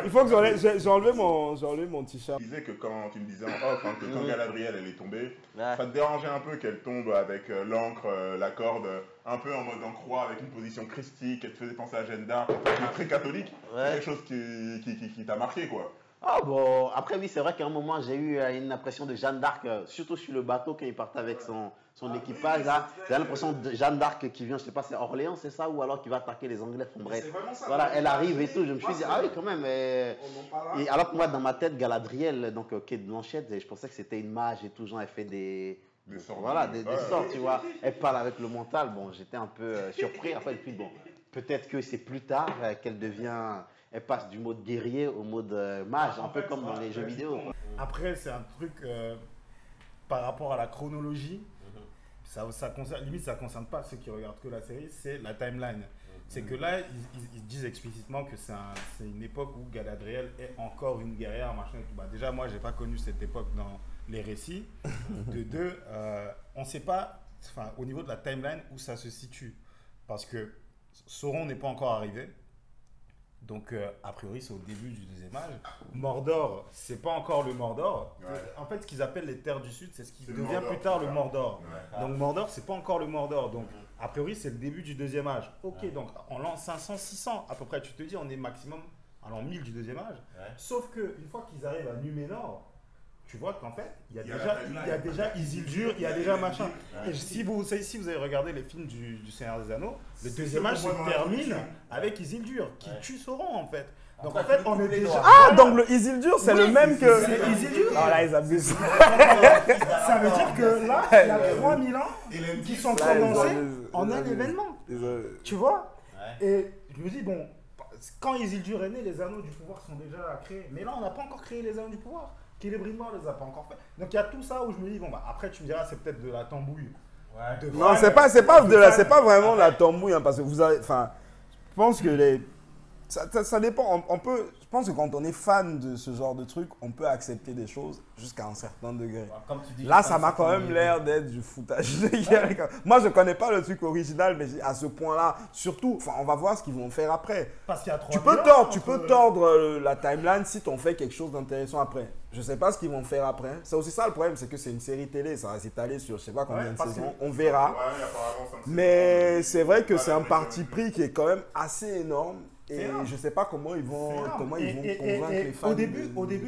Il faut que j'ai enlevé mon t-shirt. Je disais que quand tu me disais en off, que quand Galadriel elle est tombée, ça te dérangeait un peu qu'elle tombe avec l'encre, la corde, un peu en mode en croix, avec une position christique, elle te faisait penser à Jeanne d'Arc, très catholique. C'est quelque chose qui t'a marqué, quoi. Ah bon, après oui, c'est vrai qu'à un moment, j'ai eu une impression de Jeanne d'Arc, surtout sur le bateau quand il partait avec son équipage. Là, j'ai l'impression de Jeanne d'Arc qui vient, je sais pas, c'est Orléans, c'est ça, ou alors qui va attaquer les Anglais. Enfin, bref, C'est vraiment ça. voilà, elle arrive et tout. Je me suis dit, ah oui, quand même. On en parlera. Et alors que moi, dans ma tête, Galadriel, donc Kate Blanchett, je pensais que c'était une mage et tout, genre, elle fait des sorts. voilà, des sorts, tu vois. Elle parle avec le mental. Bon, j'étais un peu surpris. Après, puis bon, peut-être que c'est plus tard qu'elle devient. Elle passe du mode guerrier au mode mage, un peu comme dans les jeux vidéo. Après, c'est un truc par rapport à la chronologie. Ça concerne, limite, ça ne concerne pas ceux qui regardent que la série, c'est la timeline. C'est que là, ils disent explicitement que c'est une époque où Galadriel est encore une guerrière, machin. Bah, déjà, moi, je n'ai pas connu cette époque dans les récits. De deux, on ne sait pas, au niveau de la timeline, où ça se situe. Parce que Sauron n'est pas encore arrivé. Donc, a priori, c'est au début du deuxième âge. Mordor, c'est pas encore le Mordor. Ouais. En fait, ce qu'ils appellent les terres du Sud, c'est ce qui C'est le devient Mordor, plus tard c'est le ça. Mordor. Ouais. Donc, Mordor, c'est pas encore le Mordor. Donc, a priori, c'est le début du deuxième âge. Ok, donc en l'an 500, 600, à peu près, tu te dis, on est maximum à l'an 1000 du deuxième âge. Ouais. Sauf que une fois qu'ils arrivent à Numénor, tu vois qu'en fait, il y a la déjà Isildur, il y a déjà machin. Et si vous avez regardé les films du Seigneur des Anneaux, le deuxième âge se termine avec Isildur, qui tue Sauron en fait. Donc en fait, on est déjà. Ah, donc le Isildur, c'est le même que. C'est Isildur. Ah là, ils abusent. Ça veut dire que là, il y a 3000 ans qui sont Là, ils condensés abusent. en Ils un abusent. événement. Tu vois. Et je me dis, bon, quand Isildur est né, les anneaux du pouvoir sont déjà créés. Mais là, on n'a pas encore créé les anneaux du pouvoir. Celebrimbor ne les a pas encore fait. Donc il y a tout ça où je me dis, bon, bah après, tu me diras, c'est peut-être de la tambouille. Ouais. De Non, fans, c'est pas vraiment la tambouille, hein, parce que vous avez, enfin, je pense que ça dépend. Je pense que quand on est fan de ce genre de truc, on peut accepter des choses jusqu'à un certain degré. Comme tu dis, Là, ça m'a quand même l'air d'être du foutage de gueule. Moi, je connais pas le truc original, mais à ce point-là, surtout, enfin, on va voir ce qu'ils vont faire après. Parce qu'il y a 3000 Tu peux ans tordre entre- la timeline si tu en fais quelque chose d'intéressant après. Je sais pas ce qu'ils vont faire après. C'est aussi ça le problème, c'est que c'est une série télé, ça va s'étaler sur je sais pas combien Ouais, de parce saisons. que- On verra. Ouais, apparemment, ça me Mais semble- c'est vrai que c'est un Ouais, parti ouais, pris qui est quand même assez énorme. C'est Et énorme. je sais pas comment ils vont, C'est énorme. convaincre Et les fans. au début,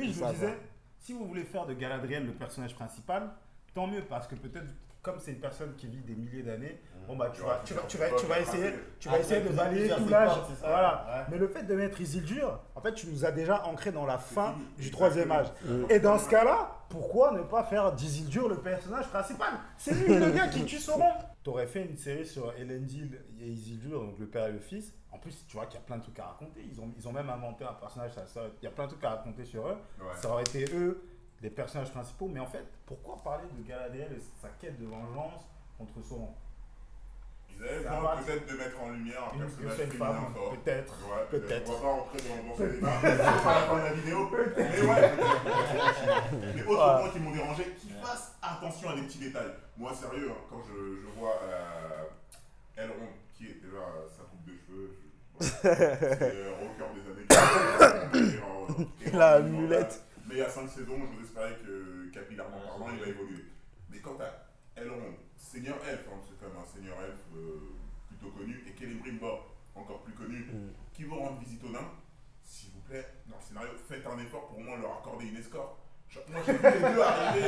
de je ça, me disais, quoi. si vous voulez faire de Galadriel le personnage principal, tant mieux, parce que peut-être, comme c'est une personne qui vit des milliers d'années, bon bah tu vas essayer de balayer tout l'âge. Voilà. Ouais. Mais le fait de mettre Isildur, en fait, tu nous as déjà ancré dans la fin du troisième âge. Et dans ce cas-là, pourquoi ne pas faire d'Isildur le personnage principal? C'est lui le gars qui tue Sauron. T'aurais fait une série sur Elendil et Isildur, donc le père et le fils. En plus, tu vois qu'il y a plein de trucs à raconter. Ils ont même inventé un personnage, il y a plein de trucs à raconter sur eux. Ouais. Ça aurait été eux, les personnages principaux. Mais en fait, pourquoi parler de Galadriel et sa quête de vengeance contre Sauron? Ils avaient Ça besoin va. peut-être de mettre en lumière un Une personnage seule féminin femme, fort. peut-être. Ouais, Peut-être. On va pas rentrer dans ce débat. C'est pas la fin de la vidéo. Mais ouais. Mais autres points qui m'ont dérangé, qu'ils fassent attention à des petits détails. Moi, sérieux, hein, quand je vois Elrond, qui est déjà sa coupe de cheveux, c'est rocker des années. La mulette. Mais il y a 5 saisons, je espérais que, capillairement parlant, il va évoluer. Mais quant à Elrond, Seigneur Elfe, hein, c'est quand même un Seigneur Elfe plutôt connu, et Celebrimbor, encore plus connu, qui vont rendre visite aux nains, s'il vous plaît, dans le scénario, faites un effort pour au moins leur accorder une escorte. Moi j'ai vu les deux arriver.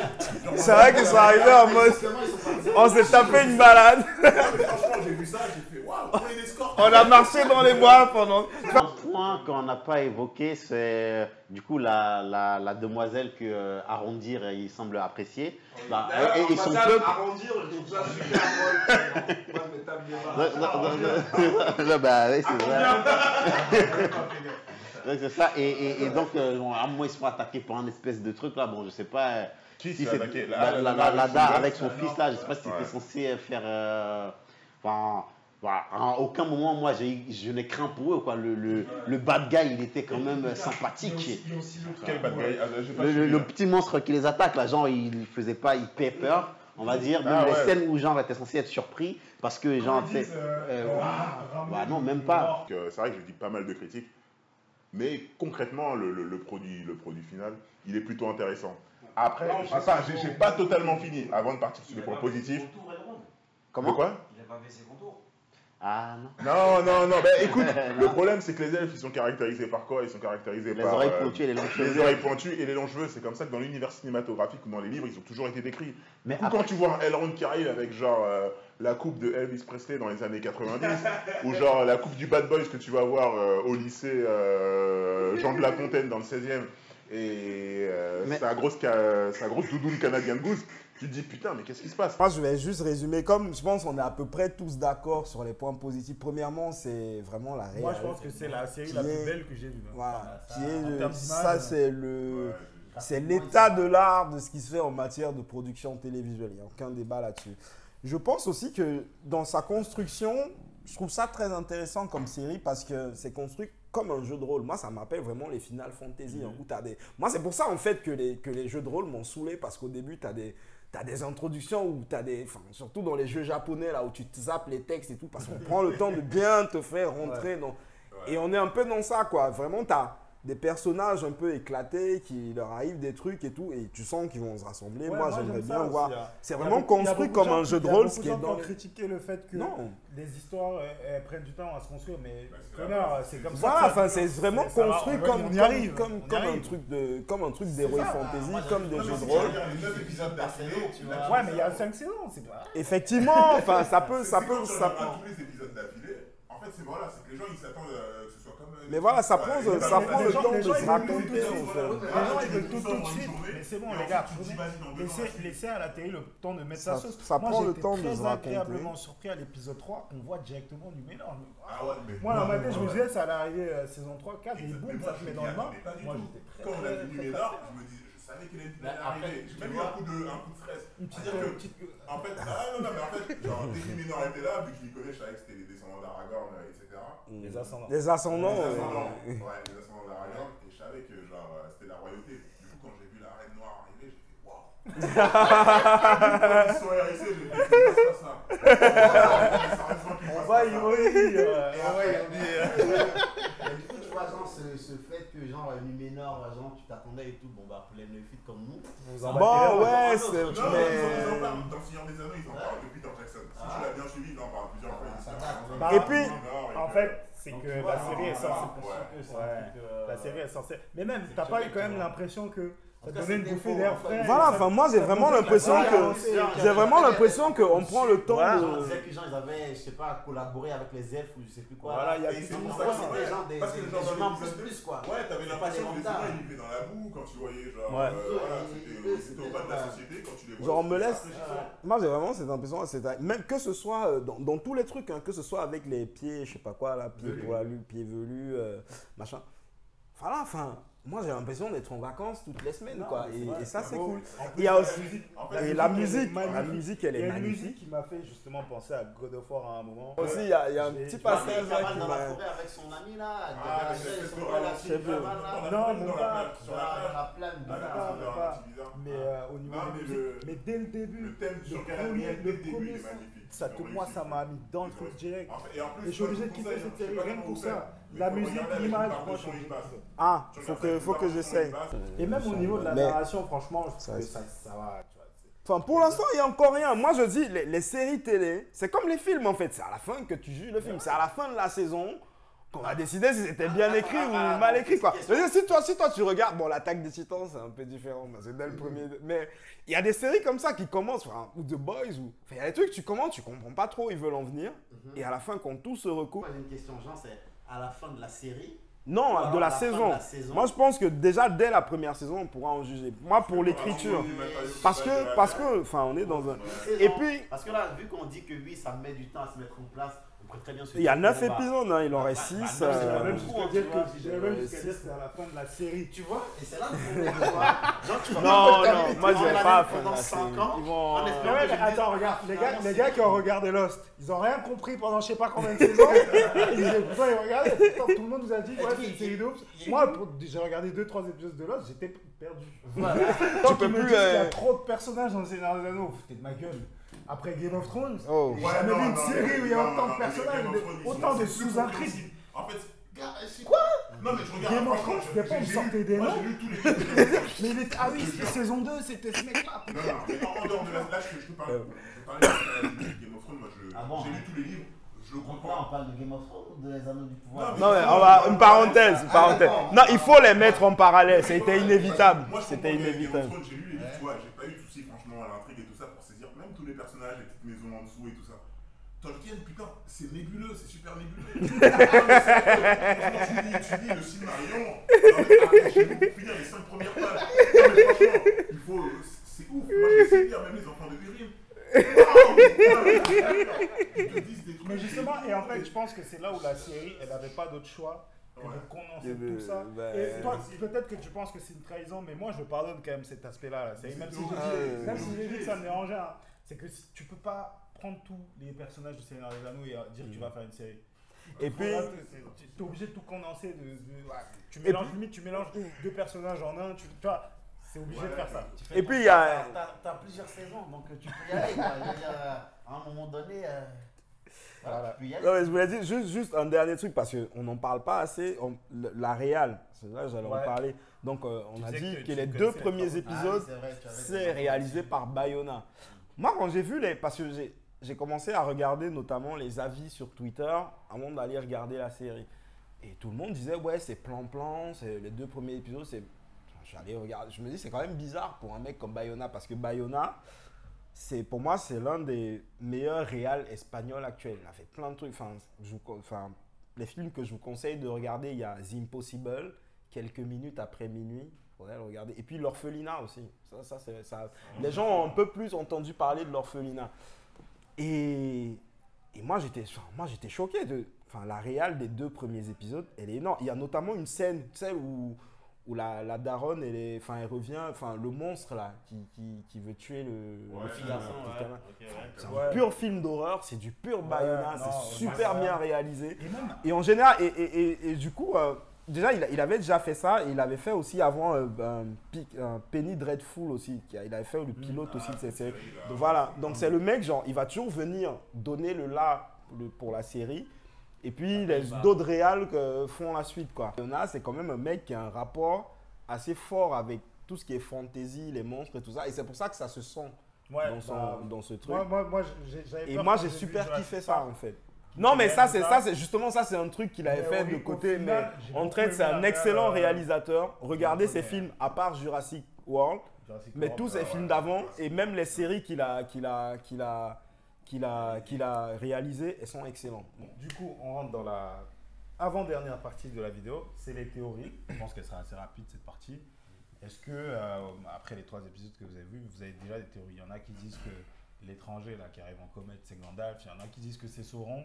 C'est vrai que ça arrivait en mode. On s'est tapé une balade. Franchement, j'ai vu ça, j'ai fait waouh, pour une escorte. On a marché dans les bois pendant. Un point qu'on n'a pas évoqué, c'est du coup la demoiselle que Arrondir il semble apprécier. Bah, et son peuple. Arrondir, je trouve ça super molle. Moi, je me tape des barres. Non, bah oui, c'est vrai. Donc, c'est ça. Et donc, à un moment, ils sont attaqués par un espèce de truc là. Bon, je sais pas. Qui si s'est c'est attaqué Lada avec son fils là. Je sais pas si c'était Ouais. censé faire. Enfin. Voilà, à aucun moment, moi, je n'ai craint pour eux. Quoi. Le bad guy, il était quand même sympathique. Il y a aussi le truc. Quel bad guy? J'ai pas Le suivi, là. petit monstre qui les attaque, là, genre, il faisait pas, il fait peur, on va dire. Même Ah, les ouais. scènes où genre était censé être surpris parce que genre, tu sais, bah non, même pas. C'est vrai que j'ai dit pas mal de critiques, mais concrètement, le produit final, il est plutôt intéressant. Après, j'ai pas totalement fini avant de partir sur les points positifs. De Comment? quoi? Il a pas fait ses contours. Ah non. Non, bah écoute, le problème c'est que les elfes ils sont caractérisés par quoi? Ils sont caractérisés Les par oreilles pointues et les longs cheveux. les oreilles pointues et les longs cheveux. C'est comme ça que dans l'univers cinématographique ou dans les livres, ils ont toujours été décrits. Mais Du coup, quand tu vois un Elrond qui arrive avec genre la coupe de Elvis Presley dans les années 90, ou genre la coupe du Bad Boys que tu vas voir au lycée Jean de La Fontaine dans le 16e, et sa grosse doudoune Canadian Goose, tu te dis putain, mais qu'est-ce qui se passe? Moi, je vais juste résumer. Comme je pense qu'on est à peu près tous d'accord sur les points positifs. Premièrement, c'est vraiment la réalité. Moi, je pense que c'est la série la plus belle que j'ai vue. Voilà. Ça, Qui est en le- termes ça, d'image, c'est le. C'est l'état de l'art de ce qui se fait en matière de production télévisuelle. Il n'y a aucun débat là-dessus. Je pense aussi que dans sa construction, je trouve ça très intéressant comme série parce que c'est construit comme un jeu de rôle. Moi, ça m'appelle vraiment les Final Fantasy. Où t'as des... Moi, c'est pour ça en fait que les jeux de rôle m'ont saoulé parce qu'au début, tu as des introductions où tu as des. Enfin, surtout dans les jeux japonais là où tu te zappes les textes et tout parce qu'on prend le temps de bien te faire rentrer dans. Et on est un peu dans ça quoi. Vraiment, tu as des personnages un peu éclatés qui leur arrivent des trucs et tout et tu sens qu'ils vont se rassembler. Ouais, moi, moi, j'aimerais j'aime bien ça voir. aussi, hein. C'est Il y a vraiment beaucoup- il y a construit beaucoup de comme gens un jeu de il y a rôle, beaucoup ce de qui est gens qui dans ont les... critiqué le fait que Non. les histoires elles prennent du temps à se construire, mais c'est connard, c'est comme ça. Voilà, que ça- enfin, c'est vraiment ça va, construit on comme, y arrive, comme, on y comme un arrive. truc d'Heroic Fantasy, comme des jeux de rôle. Les 9 épisodes par saison, tu vois. Ouais, mais il y a 5 saisons, c'est pas. Effectivement, enfin, ça peut. Quand tu regardes tous les épisodes d'affilée, en fait, c'est voilà, c'est que les gens ils s'attendent que ce soit comme. Mais voilà, ça prend, ça prend le temps de se ils raconter. veulent tout en fait. Les gens ils veulent tout de suite, mais c'est bon les gars, laissez. laissez à la télé le temps de mettre Ça- sa sauce. ça Moi, prend j'ai le été temps de très se raconter. agréablement surpris à l'épisode 3 qu'on voit directement du mélange. Ah ouais, mais Moi, dans ma non, tête, je me ouais. disais, ça allait arriver saison 3, 4, et Mais boum, moi, ça te je met me dans le dis, bain. attends, mais pas du Moi, tout. j'étais très, Quand on a vu très, Numénor, très je me dis, je savais qu'il allait Mais après, arriver. J'ai tu même eu vois, un coup de stress. Une petite, C'est-à-dire que, petite- en fait, non, mais en fait, genre, dès que Numénor était là, vu que je l'y connais, je savais que c'était les descendants d'Aragorn, etc. Les ascendants. Les ascendants. Les ascendants, ouais, les ascendants d'Aragorn, et je savais que, genre, c'était la royauté. Du coup, quand j'ai vu la reine noire arriver, j'ai fait waouh! Ils sont RIC, j'ai fait, c'est pas ça. On va y revenir. Et du coup, tu vois, genre, ce fait que, genre, Numénor, genre, tu t'attendais et tout, bon, bah, pour les néophytes comme nous. Bon, ouais, Non, c'est. ils en mais- parlent. Dans Seigneur des Anneaux, ils en parlent depuis Peter Jackson. Si tu l'as bien suivi, ils en parlent plusieurs fois. Ça Ils date, disent, Et puis, En fait, c'est Donc, que tu vois, la série est censée. La série est est censée. Mais même, t'as pas eu quand même l'impression que ça te donnait une c'était bouffée beau, d'air en fait. frais. Voilà, enfin, moi, j'ai vraiment l'impression qu'on prend le temps On de. disait que les gens, ils avaient, je sais pas, collaboré avec les elfes ou je sais plus quoi. Voilà, il y a Et plus c'est de pour En ça gros, que c'était genre des parce que les gens humains dans plus l'épisode- plus, quoi. Ouais, t'avais C'est l'impression pas que des les lambda. humains ils vivaient dans la boue quand tu voyais genre. Ouais. Voilà, c'était au bas de la société quand tu les vois. Genre, on me c'était laisse. rafraîchissant. Moi, j'ai vraiment cette impression, même que ce soit dans tous les trucs, hein, que ce soit avec les pieds, je sais pas quoi, là, pieds pour la lune, pieds velus, machin. Voilà, enfin, moi j'ai l'impression d'être en vacances toutes les semaines, Non, quoi. mais c'est vrai, Et ça, c'est c'est beau. cool. En plus, Il y a aussi. En fait, Et la elle est musique, magnifique. elle Il y est a une musique magnifique. qui m'a fait justement penser à God of War à un moment. Aussi, il y a un J'ai- petit je Parce passage qu'il là cavale qui dans la m'a. forêt avec son ami là. Ah, mais c'est Ils sont ce pas là, que- je sais plus. là. Non, dans même la pas. plage, sur la plage. La plaine, Ah, bizarre. d'accord, pas. un petit bizarre. Mais au niveau Non, de la mais musique, mais dès le début, Le thème sur le Canal premier, dès le le début, premier il est son, magnifique. ça, Ils ont moi, réussi. ça m'a mis dans le Ils ont truc réussi. direct. Et en plus, Et je suis obligé de kiffer cette série, rien que pour ça. La musique, l'image, moi, je suis obligé de kiffer. Ah, faut que j'essaye. Et même au niveau de la Mais- narration, franchement, je trouve que Ça- ça va. Tu vois, Enfin, pour l'instant, il n'y a encore rien. Moi, je dis, les séries télé, c'est comme les films, en fait. C'est à la fin que tu juges le film. C'est à la fin de la saison qu'on va décider si c'était bien écrit ou mal écrit, quoi. Je veux dire, si toi, tu regardes... Bon, l'Attaque des Titans, c'est un peu différent. C'est dès le premier... Mais il y a des séries comme ça qui commencent, enfin, ou The Boys, ou... Enfin, il y a des trucs, tu commences, tu comprends pas trop où ils veulent en venir. Et à la fin, quand tout se recoupe... Moi, j'ai une question, Jean, c'est à la fin de la série. Non, Alors, de la la fin de saison. la saison. Moi, je pense que déjà, dès la première saison, on pourra en juger. Moi, pour l'écriture. Parce que, enfin, on est dans un... Et puis, Parce que là, vu qu'on dit que oui, ça met du temps à se mettre en place, on pourrait très bien se il y a dire, 9 bon, bah, épisodes, hein, il en reste 6. c'est la même J'irais même tu jusqu'à vois, dire j'irais même jusqu'à dire que c'est à la fin de la série. Tu vois, et c'est là le problème, tu vois. Genre, tu vas Non, pas non, moi, je vais pas à la fin de pendant la 5 série. ans. Ils vont... en Mais espérant ouais, que mais je me dise, attends, regarde, finalement, les c'est gars qui ont regardé Lost, ils ont rien compris pendant je sais pas combien de saisons. Ils disaient, pourtant ils regardaient, pourtant tout le monde nous a dit, ouais, c'est une série de ouf. Moi, j'ai regardé 2-3 épisodes de Lost, j'étais perdu. Voilà. Tant peux qu'ils me plus, disent qu'il y a trop de personnages dans le Seigneur des Anneaux, foutez de ma gueule. Après Game of Thrones, Oh. j'ai jamais vu une série où il y a autant de personnages, autant de sous-intrigues. En fait, Quoi? non mais je regarde. Game of Thrones, c'était pas, on me sortait des Moi noms. j'ai lu tous les épisodes. Mais il est... Ah oui, c'était saison 2, c'était ce mec-là. Non, mais en dehors de là, je peux parler de Game of Thrones, moi Ah bon, j'ai lu tous les livres. je le Donc là, comprends. on parle de Game of Thrones ou des Anneaux du Pouvoir? Non, mais on va une parenthèse. Non, il faut les mettre en parallèle. C'était inévitable. Moi, je C'était comprends Game of inévitable. Thrones, j'ai lu les livres, tu vois, j'ai pas eu de soucis franchement à l'intrigue et tout ça pour saisir même tous les personnages, les petites maisons en dessous et tout ça. Tolkien, putain, c'est nébuleux, c'est super nébuleux. Tu lis le Silmarillion, accrochez-vous pour finir les 5 premières pages. Non mais franchement, il faut, c'est ouf. Moi j'ai essayé de lire même les enfants de Péril. Ils te disent des trucs. Mais justement, et en fait, je pense que c'est là où la série, elle n'avait pas d'autre choix que de condenser tout ça. Et toi, peut-être que tu penses que c'est une trahison, mais moi, je pardonne quand même cet aspect-là. Là. Même si j'ai dit que ça me dérangeait, hein, c'est que tu peux pas prendre tous les personnages du Seigneur des Anneaux et dire que tu vas faire une série. Et puis, tu es obligé de tout condenser. Tu mélanges, limite, tu mélanges deux personnages en un. Tu vois, c'est obligé de faire ça. et puis il y a. T'as plusieurs saisons, donc tu peux y aller. Quoi. Je veux dire, à un moment donné, voilà, tu peux y aller. Non, mais je voulais dire juste un dernier truc parce qu'on n'en parle pas assez. La réal, c'est là que j'allais en parler. Donc, on a dit que les 2 premiers épisodes, c'est réalisé par Bayona. Moi, quand j'ai vu parce que j'ai commencé à regarder notamment les avis sur Twitter avant d'aller regarder la série. Et tout le monde disait, ouais, c'est plan-plan, les 2 premiers épisodes, c'est. J'allais regarder, je me dis, c'est quand même bizarre pour un mec comme Bayona parce que Bayona, pour moi, c'est l'un des meilleurs réals espagnols actuels. Il a fait plein de trucs. Les films que je vous conseille de regarder, il y a The Impossible, Quelques minutes après minuit. Faudrait le regarder. Et puis L'Orphelinat aussi. Les gens ont un peu plus entendu parler de L'Orphelinat. Et moi, j'étais choqué. La réal des 2 premiers épisodes, elle est énorme. Il y a notamment une scène, tu sais, où la daronne, elle revient, le monstre là, qui veut tuer le petit garçon. C'est un pur film d'horreur, c'est du pur Bayona, c'est super bien réalisé. Et en général, et du coup, déjà, il avait déjà fait ça, et il avait fait aussi avant Penny Dreadful aussi, il avait fait le pilote aussi de cette série. Donc voilà, donc c'est le mec, genre, il va toujours venir donner le là pour la série. Et puis, d'autres réals font la suite, quoi. Bayona, c'est quand même un mec qui a un rapport assez fort avec tout ce qui est fantasy, les monstres et tout ça. Et c'est pour ça que ça se sent dans ce truc. Et moi, j'ai super kiffé ça, en fait. Non, mais ça, c'est justement ça, c'est un truc qu'il avait fait de côté. Mais en train, c'est un excellent réalisateur. Regardez ses films, à part Jurassic World, mais tous ses films d'avant et même les séries qu'il a réalisées, elles sont excellentes. Bon, du coup, on rentre dans la avant-dernière partie de la vidéo, c'est les théories. Je pense qu'elle sera assez rapide cette partie. Est-ce que, après les 3 épisodes que vous avez vus, vous avez déjà des théories? Il y en a qui disent que l'étranger là, qui arrive en comète, c'est Gandalf. Il y en a qui disent que c'est Sauron.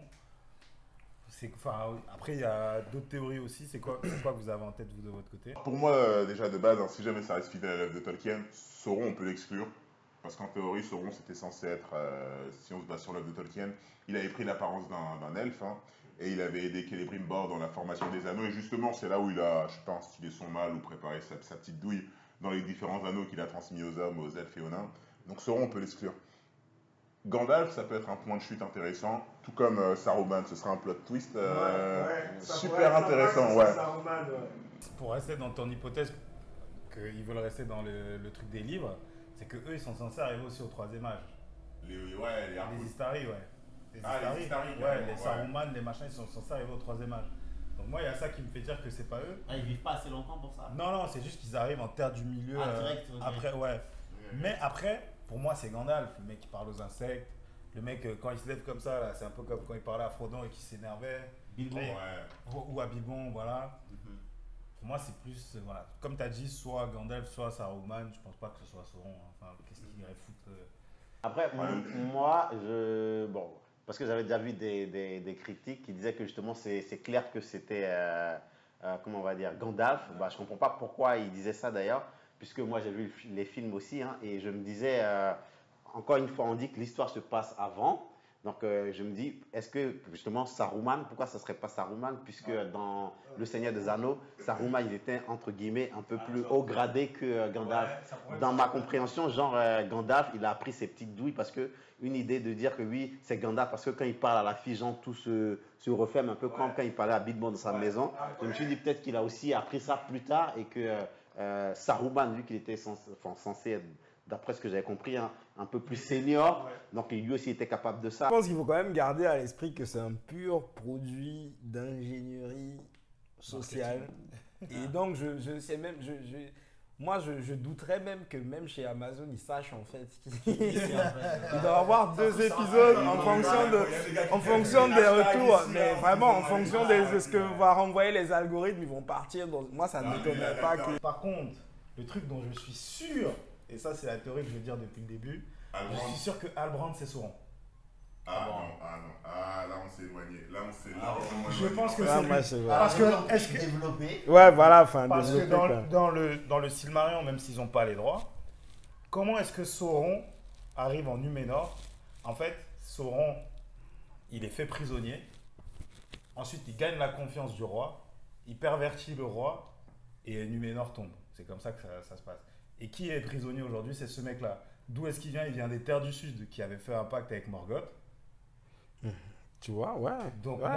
Après, il y a d'autres théories aussi. C'est quoi que vous avez en tête, vous, de votre côté? Pour moi, déjà de base, si jamais ça reste fidèle à l'œuvre de Tolkien, Sauron, on peut l'exclure. Parce qu'en théorie, Sauron, c'était censé être, si on se base sur l'œuvre de Tolkien, il avait pris l'apparence d'un elfe, hein, et il avait aidé Celebrimbor dans la formation des anneaux. Et justement, c'est là où il a, je pense, stylé son mal ou préparé sa petite douille dans les différents anneaux qu'il a transmis aux hommes, aux elfes et aux nains. Donc Sauron, on peut l'exclure. Gandalf, ça peut être un point de chute intéressant, tout comme Saruman, ce sera un plot twist super intéressant. Pour rester dans ton hypothèse qu'ils veulent rester dans le truc des livres, c'est que eux ils sont censés arriver aussi au 3e âge. Les Istari, les Saruman, les machins, ils sont censés arriver au 3e âge. Donc moi il y a ça qui me fait dire que c'est pas eux. Ils vivent pas assez longtemps pour ça. Non, c'est juste qu'ils arrivent en terre du milieu direct, après, Mais après, pour moi c'est Gandalf, le mec qui parle aux insectes, le mec quand il se lève comme ça, là, c'est un peu comme quand il parlait à Frodon et qu'il s'énervait. Bilbo. Ou à Bilbon, voilà. Pour moi, c'est plus, comme tu as dit, soit Gandalf, soit Saruman. Je pense pas que ce soit Sauron. Enfin, qu'est-ce qu'il irait foutre Après, moi, parce que j'avais déjà vu des critiques qui disaient que justement, c'est clair que c'était, comment on va dire, Gandalf. Je comprends pas pourquoi ils disaient ça d'ailleurs, puisque moi, j'ai vu les films aussi, hein, et je me disais, encore une fois, on dit que l'histoire se passe avant. Donc, je me dis, est-ce que justement Saruman, pourquoi ça ne serait pas Saruman? Puisque dans Le Seigneur des Anneaux, Saruman, il était entre guillemets un peu plus haut gradé que Gandalf. Dans ma compréhension, genre Gandalf, il a pris ses petites douilles parce que une idée de dire que oui, c'est Gandalf, parce que quand il parle à la fille, genre tout se referme un peu comme quand il parlait à Bilbo dans sa maison. Je me suis dit peut-être qu'il a aussi appris ça plus tard et que Saruman, vu qu'il était censé être d'après ce que j'avais compris, hein, un peu plus senior. Donc lui aussi était capable de ça. Je pense qu'il faut quand même garder à l'esprit que c'est un pur produit d'ingénierie sociale. Et donc, je sais même, moi, je douterais même que même chez Amazon, ils sachent en fait. Il doit y avoir 2 épisodes en fonction des retours. Mais vraiment, en fonction de ce que va renvoyer les algorithmes, ils vont partir. Moi, ça ne m'étonnerait pas que... Par contre, le truc dont je suis sûr, et ça c'est la théorie que je veux dire depuis le début, je suis sûr que Albrand c'est Sauron. Là on s'est éloigné. Là on s'est Je pense que Ah, c'est moi, lui. c'est vrai. Parce que, est-ce que, développé. Ouais, voilà, enfin, parce que développer, quoi. dans le Silmarillion, même s'ils n'ont pas les droits, comment est-ce que Sauron arrive en Numénor? En fait, Sauron, il est fait prisonnier. Ensuite, il gagne la confiance du roi. Il pervertit le roi et Numénor tombe. C'est comme ça que ça se passe. Et qui est prisonnier aujourd'hui? C'est ce mec-là. D'où est-ce qu'il vient? Il vient des terres du Sud, qui avait fait un pacte avec Morgoth. Tu vois, ouais. Donc, Ouais.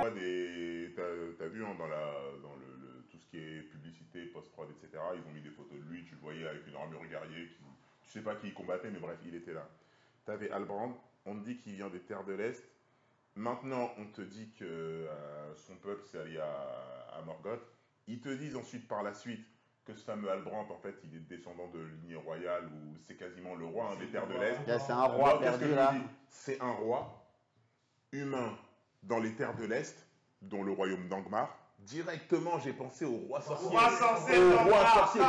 T'as vu hein, dans tout ce qui est publicité, post-prod, etc. Ils ont mis des photos de lui, tu le voyais avec une armure guerrier. Tu sais pas qui il combattait, mais bref, il était là. T'avais Albrand, on te dit qu'il vient des terres de l'Est. Maintenant, on te dit que son peuple s'est allié à Morgoth. Ils te disent ensuite, par la suite, que ce fameux Albrand, en fait, il est descendant de lignée royale, ou c'est quasiment le roi hein, des terres de l'Est. C'est un roi Alors, qu'est-ce que perdu je là. me dis? C'est un roi humain dans les terres de l'Est, dont le royaume d'Angmar. Directement, j'ai pensé au roi sorcier. Au roi sorcier,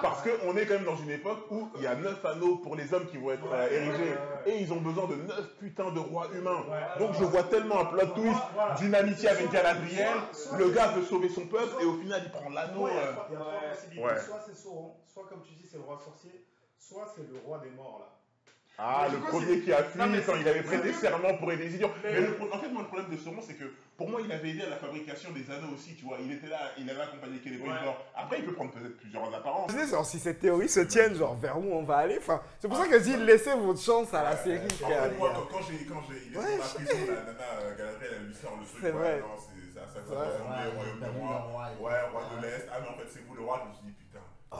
parce que on est quand même dans une époque où il y a 9 anneaux pour les hommes qui vont être érigés. Et ils ont besoin de 9 putains de rois humains. Donc je vois tellement un plot twist d'une amitié avec Galadriel. Le gars veut sauver son peuple et au final il prend l'anneau. il y a 3 possibilités. Ouais. Soit c'est Sauron, soit comme tu dis, c'est le roi sorcier, soit c'est le roi des morts là. Ah, le premier qui a fui Non, mais quand il avait prêté c'est- serment pour aider les idiots. Mais en fait, moi, le problème de Sauron, c'est que pour moi, il avait aidé à la fabrication des anneaux aussi, tu vois. Il était là, il avait accompagné Celebrimbor. Après, il peut prendre peut-être plusieurs apparences. Je sais, genre, si ces théories se tiennent, genre, vers où on va aller. Enfin, c'est pour ça que je dis, laissez votre chance à la série, En frère. fait, moi, quand il est dans la prison, la nana Galadriel, elle lui sort le truc. C'est vrai. Non, c'est à ça que ça Ouais. ressemblait, royaume de roi. Ouais, roi de l'Est. Ah, mais en fait, c'est vous le roi. Je me suis dit, putain.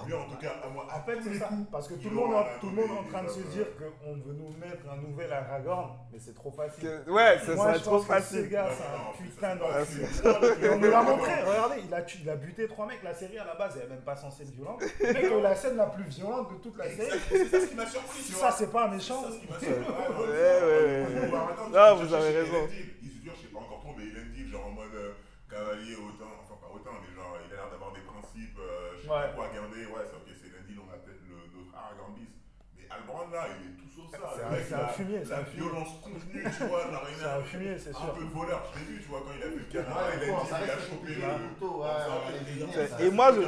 Lui, en tout cas, moi, En fait, c'est ça. Parce que tout le il monde aura est en train de se dire qu'on veut nous mettre un nouvel Aragorn, mais c'est trop facile. Ouais, ça Moi, serait je trop pense que ce facile. gars, c'est un putain d'enculé. Et on nous l'a montré. Regardez, il a buté 3 mecs. La série, à la base, elle n'est même pas censée être violente. Mais que la scène la plus violente de toute la série, c'est ça ce qui m'a surpris, tu vois. ça, c'est pas un méchant. C'est ça ce qui m'a surpris. Ouais. Non, Non, vous avez raison. Il se dit, je sais pas encore trop, mais Elendil, genre en mode cavalier autant, enfin pas autant, mais genre il a l'air d'avoir des principes, je sais pas quoi, garder, ouais, c'est ok, c'est Elendil, on a peut-être notre Aragorn bis. Mais Albrand là, il est tout sauf ça. C'est Le un- mec, c'est il un a fumier, c'est la un fumier. violence contenue, tu vois, genre il C'est un fumier, c'est sûr. un peu voleur, je l'ai vu, tu vois, quand il a fait le canard, Ouais, Elendil, ça il a reste chopé compliqué, le couteau,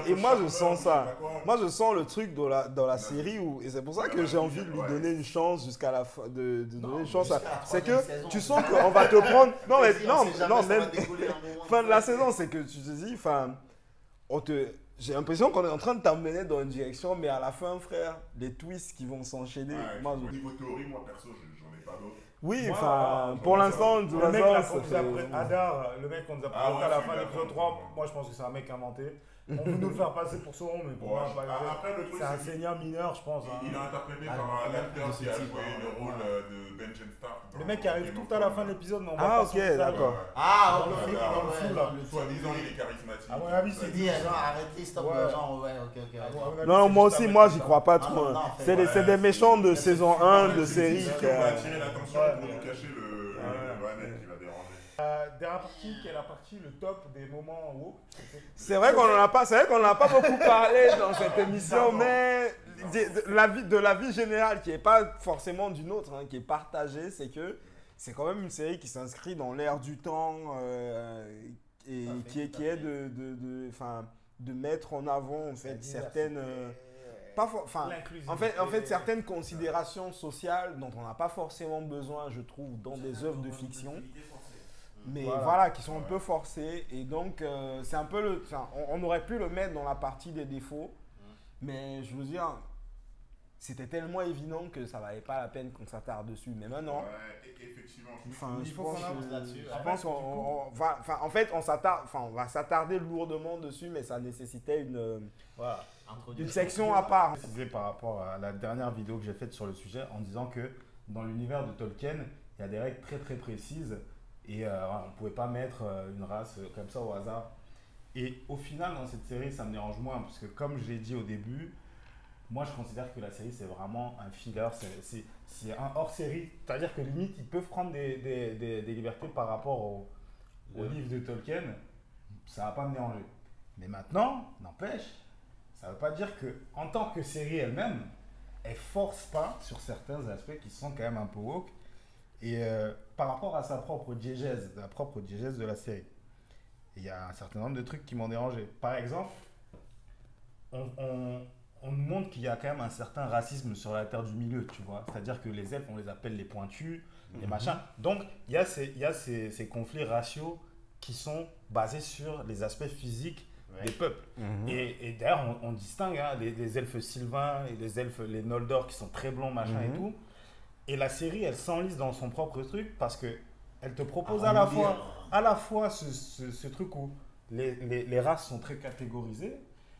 Et moi, je sens ça. Moi, je sens le truc dans la série où, et c'est pour ça que j'ai envie de lui donner une chance jusqu'à la fin, de donner une chance. C'est que tu sens qu'on va te prendre. Non, mais non, même fin de la saison, c'est que tu te dis, enfin, j'ai l'impression qu'on est en train de t'emmener dans une direction, mais à la fin, frère, les twists qui vont s'enchaîner. Moi, Au niveau théorie, moi perso, j'en ai pas d'autres. oui, Moi, enfin, pour l'instant, de toute Le mec là, façon, qu'on nous a pré- Hadar, le mec qu'on nous a Ah présenté ouais, à la fin celui-là, de l'épisode bon, 3, bon. moi je pense que c'est un mec inventé. On veut nous le faire passer pour Sauron, mais pour Ouais, moi, pas grave. après, le truc, C'est un c'est que- seigneur mineur, je pense. hein. Il est interprété Ah, par un le acteur de qui ce a type, joué hein, le rôle ouais. de Benjen Stark. Le mec qui arrive tout à la fin de l'épisode, mais on voit Ah, pas ok, son visage. d'accord. Ah, Dans le flou, dans le flou, là. Soi-disant, il est charismatique. À mon avis, C'est c'est dit, genre, arrêtez, stop, Ouais. genre, ouais, ok. À mon avis, Non, c'est moi juste aussi, un moi, mec j'y comme crois pas Ah, trop. non, hein. non, C'est ouais, des méchants de c'est- saison 1 de série. On va attirer l'attention Ouais. pour nous cacher le mec qui va déranger. Dernière partie, qui est la partie, le top des moments en haut. C'est vrai qu'on n'en a pas beaucoup parlé dans cette émission, mais de la vie générale qui n'est pas forcément d'une autre, hein, qui est partagée, c'est que c'est quand même une série qui s'inscrit dans l'ère du temps et qui est de mettre en avant en fait certaines certaines considérations sociales dont on n'a pas forcément besoin, je trouve, dans des œuvres de fiction. Mais voilà, qui sont un peu forcés. Et donc, c'est un peu on aurait pu le mettre dans la partie des défauts. Mais je veux dire, c'était tellement évident que ça valait pas la peine qu'on s'attarde dessus. Mais maintenant, Effectivement. enfin, je faut pense, qu'on avance là-dessus. je pense en fait, on va s'attarder lourdement dessus, mais ça nécessitait une section à part. Je précisais par rapport à la dernière vidéo que j'ai faite sur le sujet en disant que dans l'univers de Tolkien, il y a des règles très très précises et on ne pouvait pas mettre une race comme ça au hasard. Et au final, dans cette série, ça me dérange moins parce que comme je l'ai dit au début, moi je considère que la série c'est vraiment un filler, c'est un hors-série. C'est-à-dire que limite, ils peuvent prendre des libertés par rapport au livre de Tolkien, ça ne va pas me déranger. Mais maintenant, n'empêche, ça ne veut pas dire qu'en tant que série elle-même, elle ne force pas sur certains aspects qui sont quand même un peu woke. Et par rapport à sa propre diégèse, la propre diégèse de la série, il y a un certain nombre de trucs qui m'ont dérangé. Par exemple, on nous montre qu'il y a quand même un certain racisme sur la Terre du Milieu, tu vois. C'est-à-dire que les elfes, on les appelle les pointus, les machins. Donc, il y a ces conflits raciaux qui sont basés sur les aspects physiques des peuples. Et d'ailleurs, on distingue les elfes sylvains et les Noldor qui sont très blancs, machin et tout. Et la série, elle s'enlise dans son propre truc parce qu'elle te propose à la fois ce truc où les races sont très catégorisées,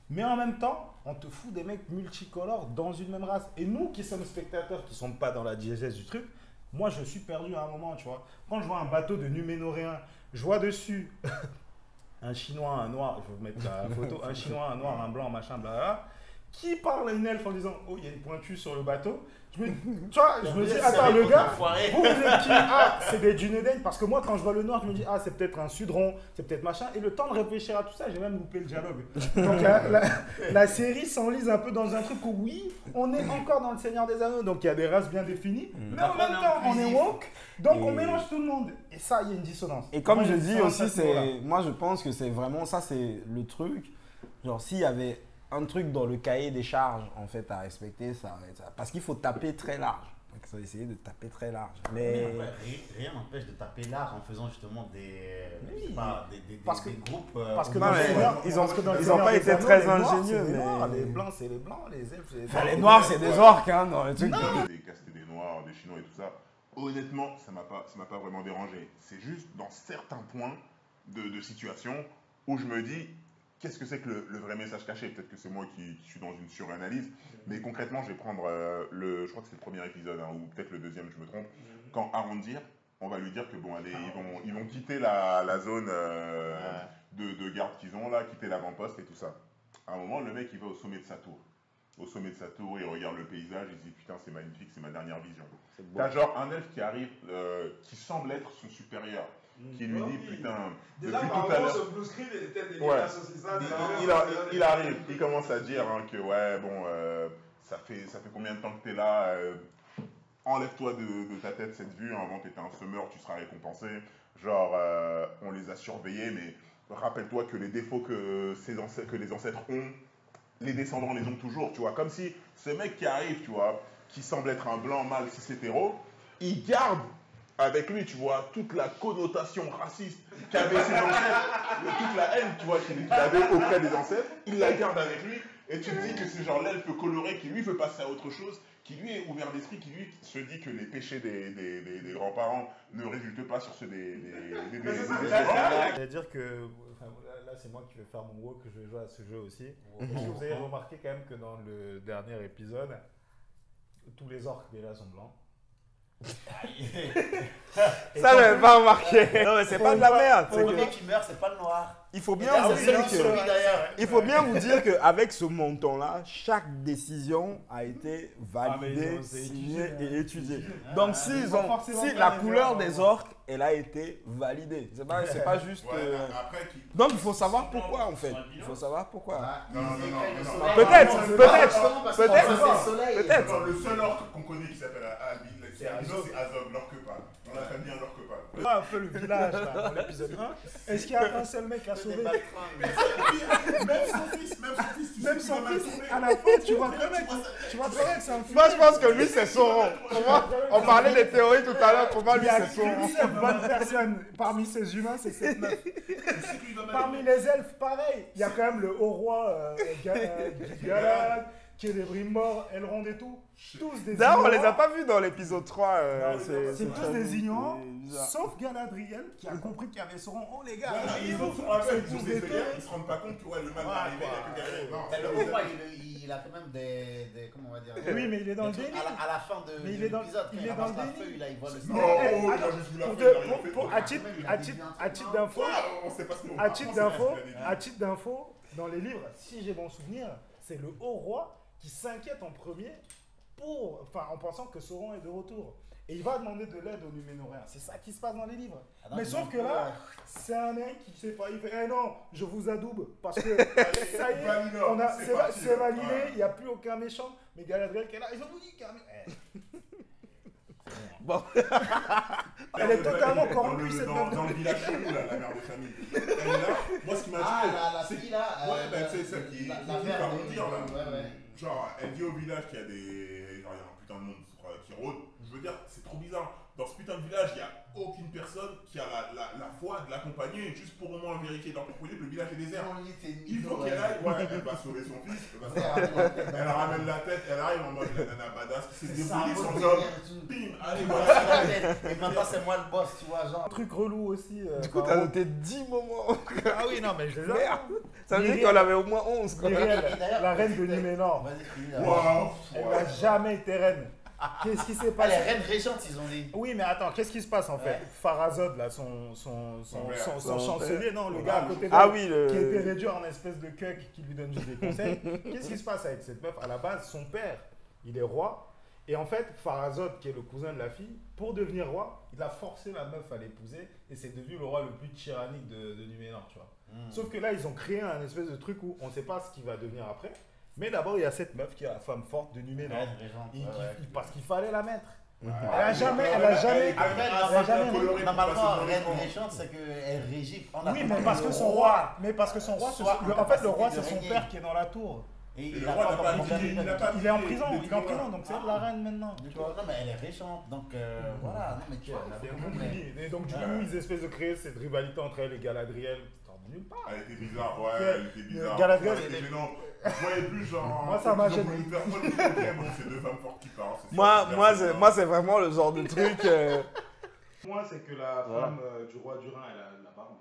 mais en même temps, on te fout des mecs multicolores dans une même race. Et nous qui sommes spectateurs, qui ne sommes pas dans la diégèse du truc, moi je suis perdu à un moment, tu vois. Quand je vois un bateau de Numénoréens, je vois dessus un Chinois, un Noir, je vais vous mettre la photo, un Chinois, un Noir, un Blanc, machin, blablabla, qui parle à une elfe en disant « Oh, il y a une pointue sur le bateau ». Je me dis, attends, le gars, vous êtes qui? Ah, c'est des Dunedain. Parce que moi, quand je vois le noir, je me dis, ah, c'est peut-être un Sudron, c'est peut-être machin. Et le temps de réfléchir à tout ça, j'ai même loupé le dialogue. Donc, la série s'enlise un peu dans un truc où, oui, on est encore dans le Seigneur des Anneaux, donc il y a des races bien définies. Mais en même temps, on est woke, donc on mélange tout le monde. Et ça, il y a une dissonance. Et comme je dis aussi, moi, je pense que c'est vraiment ça, c'est le truc. Genre, s'il y avait un truc dans le cahier des charges en fait à respecter, parce qu'il faut taper très large. Donc il faut essayer de taper très large. Mais après, rien n'empêche de taper large en faisant justement des groupes. Parce que ils n'ont pas été très ingénieux. Les blancs, c'est les blancs, les elfes, c'est les noirs. Les noirs, c'est des orques hein, dans le truc. Des castés des noirs, des chinois et tout ça. Honnêtement, ça m'a pas vraiment dérangé. C'est juste dans certains points de situation où je me dis. Qu'est-ce que c'est que le vrai message caché? Peut-être que c'est moi qui suis dans une suranalyse, mais concrètement, je vais prendre je crois que c'est le premier épisode, hein, ou peut-être le deuxième, je me trompe. Quand Arondir, on va lui dire que bon, allez, ils vont quitter la zone de garde qu'ils ont là, quitter l'avant-poste et tout ça. À un moment, le mec, il va au sommet de sa tour. Au sommet de sa tour, il regarde le paysage, il se dit putain, c'est magnifique, c'est ma dernière vision. T'as genre un elfe qui arrive, qui semble être son supérieur. Qui lui dit putain, déjà depuis par tout à l'heure. ce blue screen il était dégueulasse aussi ça. Il arrive, il commence à dire hein, que ouais bon ça fait combien de temps que t'es là, enlève-toi de ta tête cette vue, avant t'étais un semeur, tu seras récompensé. Genre on les a surveillés, mais rappelle-toi que les défauts que les ancêtres ont, les descendants les ont toujours, tu vois. Comme si ce mec qui arrive, tu vois, qui semble être un blanc mâle cis hétéro, il garde avec lui, tu vois, toute la connotation raciste qu'avaient ses ancêtres, toute la haine, tu vois, qu'il avait auprès des ancêtres, il la garde avec lui, et tu te dis que c'est genre l'elfe coloré qui lui veut passer à autre chose, qui lui est ouvert d'esprit, qui lui se dit que les péchés des grands-parents ne résultent pas sur ceux des C'est-à-dire que, enfin, là c'est moi qui vais faire mon woke, que je vais jouer à ce jeu aussi. Est-ce que vous avez remarqué quand même que dans le dernier épisode, tous les orques déjà sont blancs? Ça, j'avais pas remarqué. Non, mais c'est pas de la merde. Le premier qui meurt, c'est pas le noir. Il faut bien vous dire qu'avec ce montant-là, chaque décision a été validée, signée et étudiée. Donc, si la couleur des orques, elle a été validée. C'est pas juste. Donc, il faut savoir pourquoi, en fait. Il faut savoir pourquoi. Peut-être. Le seul orque qu'on connaît qui s'appelle Albi, c'est Azog, l'orque-pâle. On l'appelle bien l'orque-pâle. Un peu le village là, dans l'épisode 1. Est-ce qu'il y a un seul mec à sauver? Même son fils, à la fin, tu vois très bien que c'est un fils. Moi, je pense que lui, c'est Sauron. On parlait des théories tout à l'heure. Pour moi, lui, c'est Sauron. C'est une bonne personne. Parmi ces humains, c'est cette meuf. Parmi les elfes, pareil. Il y a quand même le haut roi Galad. Celebrimbor, Elrond et tout, tous des D'ailleurs, on les a ignorants. pas vus dans l'épisode 3. C'est tous des ignorants, bizarre. sauf Galadriel qui a compris qu'il y avait Sauron. Oh les gars, Ils arrivez-vous. sont sur la C'est ils tous sont des des teurs. ils se rendent pas compte que ouais, le mal va Ouais, arriver, il y a quoi. que Galadriel. Non, Mais le c'est- roi, il a quand même des comment on va dire. Oui, mais il est dans le des trucs déni. à la fin de Mais il est dans- l'épisode, il quand est il dans ramasse le la déni. feuille, là, il voit le Non, ciel. Eh, moi attends, j'ai vu la pour feuille, te- il a rien fait. pour- à titre d'info, On sait pas ce qu'on à titre d'info, dans les livres, si j'ai bon souvenir, c'est le haut roi qui s'inquiète en premier en pensant que Sauron est de retour. Et il va demander de l'aide aux Numénoréens. C'est ça qui se passe dans les livres. Mais sauf que là, c'est un mec qui sait pas. Il fait eh non, je vous adoube parce que ça y est, Valinor, c'est parti, c'est validé, ouais. il n'y a plus aucun méchant. Mais Galadriel qui est là, ils ont vous dit qu'il y a un Bon. Elle est totalement corrompue, dans cette dans, meuf. dans le village chelou, là, la mère de famille. Elle est là. Moi, ce qui m'a dit. La c'est- fille là. Ouais, bah, c'est celle qui la finit mère par de- mentir, là. Ouais, ouais. Genre, elle dit au village qu'il y a des. Genre, il y a un putain de monde qui rôde. Je veux dire, c'est trop bizarre. Dans ce putain de village, il n'y a aucune personne qui a la foi de l'accompagner, juste pour au moins vérifier. Donc, pour dire que le village est désert. Il faut qu'elle aille, ouais, elle va sauver son fils. Elle ramène la tête, elle arrive en mode la nana badass qui s'est débrouillée sans homme. Bim, allez, voilà. Et maintenant, c'est moi le boss, tu vois, genre. Un truc relou aussi. Du coup, t'as noté 10 moments. Ah oui, non, mais je les ai. Merde. Ça veut dire qu'on avait au moins 11. Quoi. Myriel, Et d'ailleurs, la reine de Numénor, Vas-y, finis là. Waouh. elle n'a jamais été reine. Qu'est-ce qui s'est Ah, les passé? reines régentes, ils ont dit. Oui, mais attends, qu'est-ce qui se passe en fait? Ouais. Pharazod, là, son chancelier, non, le gars à côté d'elle, Ah oui, qui était réduit en espèce de cuck qui lui donne juste des conseils. Qu'est-ce qui se passe avec cette meuf? À la base, son père, il est roi. Et en fait, Pharazod, qui est le cousin de la fille, pour devenir roi, il a forcé la meuf à l'épouser. Et c'est devenu le roi le plus tyrannique de Numénor, tu vois. Sauf que là, ils ont créé un espèce de truc où on ne sait pas ce qui va devenir après. Mais d'abord, il y a cette meuf qui est la femme forte de Numénor. Reines régentes. Parce qu'il fallait la mettre. Elle Elle a jamais. Normalement, reine régente, c'est qu'elle régit. Oui, mais parce que son roi. Mais parce que son roi, en fait, le roi, c'est son régner. père qui est dans la tour. Et Le il a roi pas n'a encore pas monté dit- la il n'a reine. pas Il est en dit- prison, depuis il est en quand, prison, là. donc c'est la reine maintenant. Du Tu coup, vois. non, mais elle est régente, donc voilà. Non, mais tu vois, on a C'est bien compris. compliqué. Et donc, du coup, Ouais. ils espècent de créer cette rivalité entre elle et Galadriel. Ça sort de nulle part. Elle était bizarre, ouais, Ouais. elle était bizarre. Galadriel, Ouais, elle c'était est- gênant. Je voyais plus genre. Moi, ça m'a ils ont gêné. voulu faire quoi, ils ont dit, bon, c'est deux femmes fortes qui parlent. c'est Moi, ça, moi, c'est vraiment le genre de truc. Moi, c'est que la femme du roi du Rhin, elle a la barbe.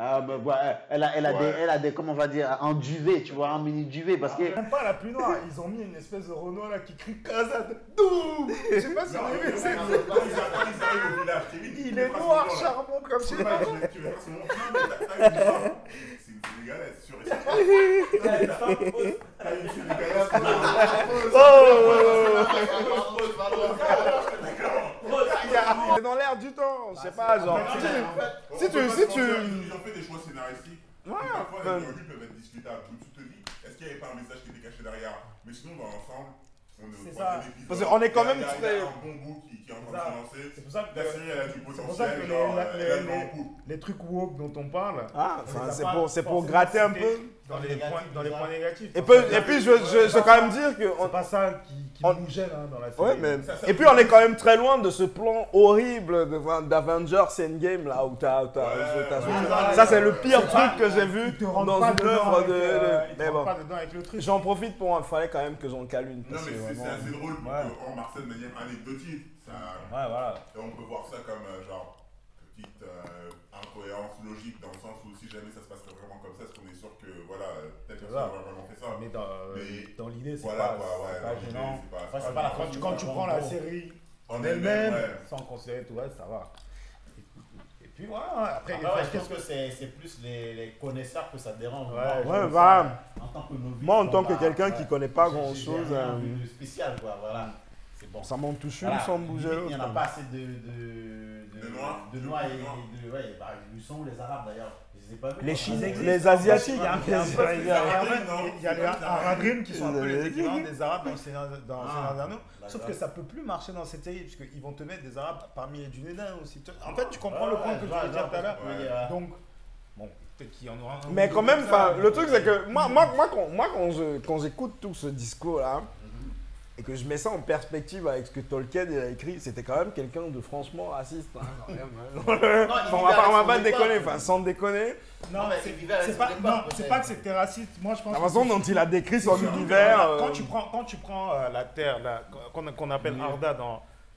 Ah, bah, ouais, elle a des, comment on va dire, un duvet, tu vois, un mini duvet, parce que. Même pas la plus noire, ils ont mis une espèce de Renoir là qui crie Kazad Doum. Je sais pas si on a vu, c'est- Quand ils arrivent au village, Kevin, il est noir, charbon comme chez Tu veux pas son nom? Non, mais t'as une femme. C'est une Sénégalaise, sûr et certain. T'as une Sénégalaise C'est dans l'air du temps. Je sais pas, genre. Si tu. Ils ont fait des choix scénaristiques. Ouais, Parfois, enfin. les théories peuvent être discutables. Donc, tu te dis, est-ce qu'il n'y avait pas un message qui était caché derrière? Mais sinon, dans l'ensemble, on est au C'est troisième ça. épisode. Parce qu'on est quand même Il y a très- un bon bout qui est en train de se lancer. C'est pour ça que La série, elle a du c'est pour ça potentiel. que genre, elle va en couple. les trucs woke dont on parle, Ah, on enfin, les a c'est pas pour forcément gratter un cités peu. dans les points négatifs. Et puis, je veux quand même dire que. C'est pas ça qui on- nous gêne hein, dans la série. Ouais, mais. Ça, Et puis, on est quand même très loin de ce plan horrible d'Avengers Endgame là où t'as. Ça, c'est le pire truc que j'ai vu Ils te rentrent dans pas une dedans œuvre avec, de. ils te Mais rentrent bon. pas dedans avec le truc. J'en profite pour. Il fallait quand même que j'en cale une. Non, parce mais que c'est vraiment- assez drôle pour Ouais. qu'on remarque ça de manière anecdotique. Ça, Ouais, voilà. et on peut voir ça comme genre petite incohérence logique dans le sens où si jamais ça se passerait vraiment comme ça, est-ce qu'on est sûr que voilà, telle C'est personne ça. aurait vraiment fait ça? Mais Mais dans l'idée, c'est voilà pas, quoi, ouais. c'est pas dans l'idée, gênant. c'est pas la Quand tu prends la série En en elle-même, elle-même, ouais. sans considérer tout le reste, ça va. Et puis voilà, après, Après, ouais, je pense que c'est plus les connaisseurs que ça dérange. Ouais, Moi, Ouais, bah. En tant que novice. Moi, en bon, tant que bah, quelqu'un qui ouais. connaît pas J'ai grand chose, rien vu de spécial, quoi, voilà. C'est bon. ça m'en touche une Voilà. sans bouger Limite, Il n'y en a l'autre. pas assez de noirs. noirs et de. Ouais, bah, ils sont les arabes d'ailleurs. Je les ai pas vus. Les quoi. Chinois, existent. les Asiatiques. Il y a un peu- il y a les Aradrim qui sont un peu Les- les équivalents des Arabes dans le Seigneur des Anneaux. Sauf d'accord. que ça peut plus marcher dans cette série, puisqu'ils vont te mettre des Arabes parmi les Dunédins aussi. En fait, tu comprends le point que je voulais dire tout à l'heure. Donc, bon, peut-être qu'il y en aura un. Mais ou quand deux même, comme ça, le truc c'est que moi quand j'écoute tout ce discours là, et que je mets ça en perspective avec ce que Tolkien il a écrit, c'était quand même quelqu'un de franchement raciste. Hein, quand même, hein. On va pas déconner, enfin sans déconner. Non, mais c'est pas que c'était raciste. Moi, je pense La façon dont il a décrit son univers. Quand tu prends la Terre, qu'on appelle Arda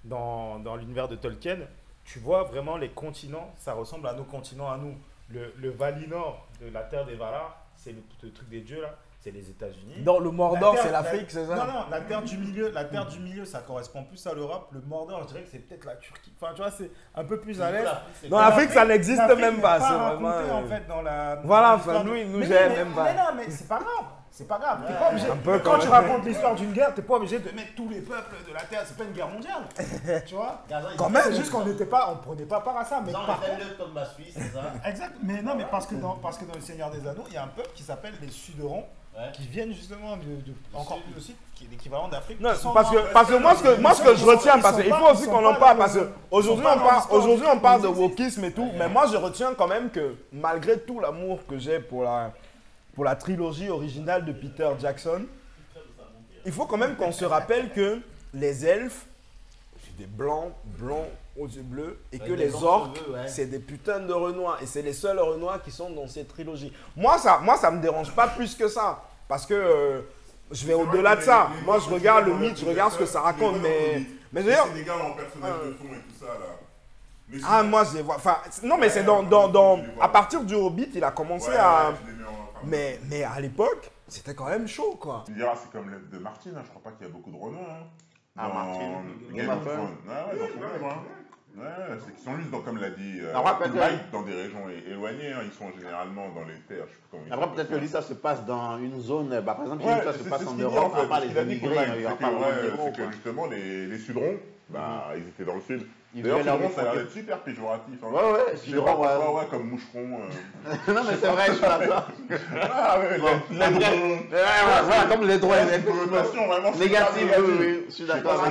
dans l'univers de Tolkien, tu vois vraiment les continents, ça ressemble à nos continents à nous. Le Valinor de la Terre des Valar, c'est le truc des dieux là. C'est les États-Unis. Dans le Mordor, c'est l'Afrique, c'est ça? Non, la terre du milieu, ça correspond plus à l'Europe. Le Mordor, je dirais que c'est peut-être la Turquie. Enfin, tu vois, c'est un peu plus à l'est. Dans l'Afrique, ça n'existe même pas. C'est vraiment. En fait, dans la. Voilà, enfin, nous, j'aime même pas. Mais non, mais c'est pas grave. C'est pas grave. T'es pas obligé. Quand tu racontes l'histoire d'une guerre, t'es pas obligé de mettre tous les peuples de la Terre. C'est pas une guerre mondiale. Tu vois? Quand même. C'est juste qu'on prenait pas part à ça. Mais par contre. le comme ma Suisse, c'est ça? Exact. Mais non, mais parce que dans le Seigneur des Anneaux, il y a un peuple qui s'appelle les Suderons. Ouais. Qui viennent justement encore plus aussi, qui est l'équivalent d'Afrique. Non, parce que moi, ce que je retiens, parce qu'il faut aussi qu'on en parle, parce qu'aujourd'hui, on parle de wokisme et tout, mais moi, je retiens quand même que malgré tout l'amour que j'ai pour la trilogie originale de Peter Jackson, il faut quand même qu'on se rappelle que les elfes, c'est des blancs aux yeux bleus, et que les orques, c'est des putains de renois. Et c'est les seuls renois qui sont dans cette trilogie. Moi, ça me dérange pas plus que ça. Parce que je vais au-delà de ça. Moi, je regarde le mythe, je regarde ce que ça raconte. Mais d'ailleurs. C'est des gars en personnage de fond et tout ça, là. Ah, moi, je les vois. Enfin, non, mais c'est à partir du Hobbit, il a commencé à. Mais à l'époque, c'était quand même chaud, quoi. Tu me diras, c'est comme l'œuvre de Martin, hein. Je crois pas qu'il y a beaucoup de renois. Hein. Ah, Martin. Game of Thrones. Ouais, dans son œuvre, hein. Ouais, c'est qu'ils sont juste, comme l'a dit, dans des régions éloignées. Hein. Ils sont généralement dans les terres. Après, peut-être que l'histoire se passe dans une zone. Par exemple, si l'histoire se passe en Europe, à part les immigrés, il n'y aura pas vraiment c'est que justement, les Sudrons, ils étaient dans le sud. D'ailleurs, Sudron, ça a l'air d'être super péjoratif. Hein. Ouais, Sudron, ouais, comme moucheron. Non, mais c'est vrai, je suis d'accord. Ah, ouais, voilà, comme les droits. C'est une connotation vraiment négative, oui, je suis d'accord.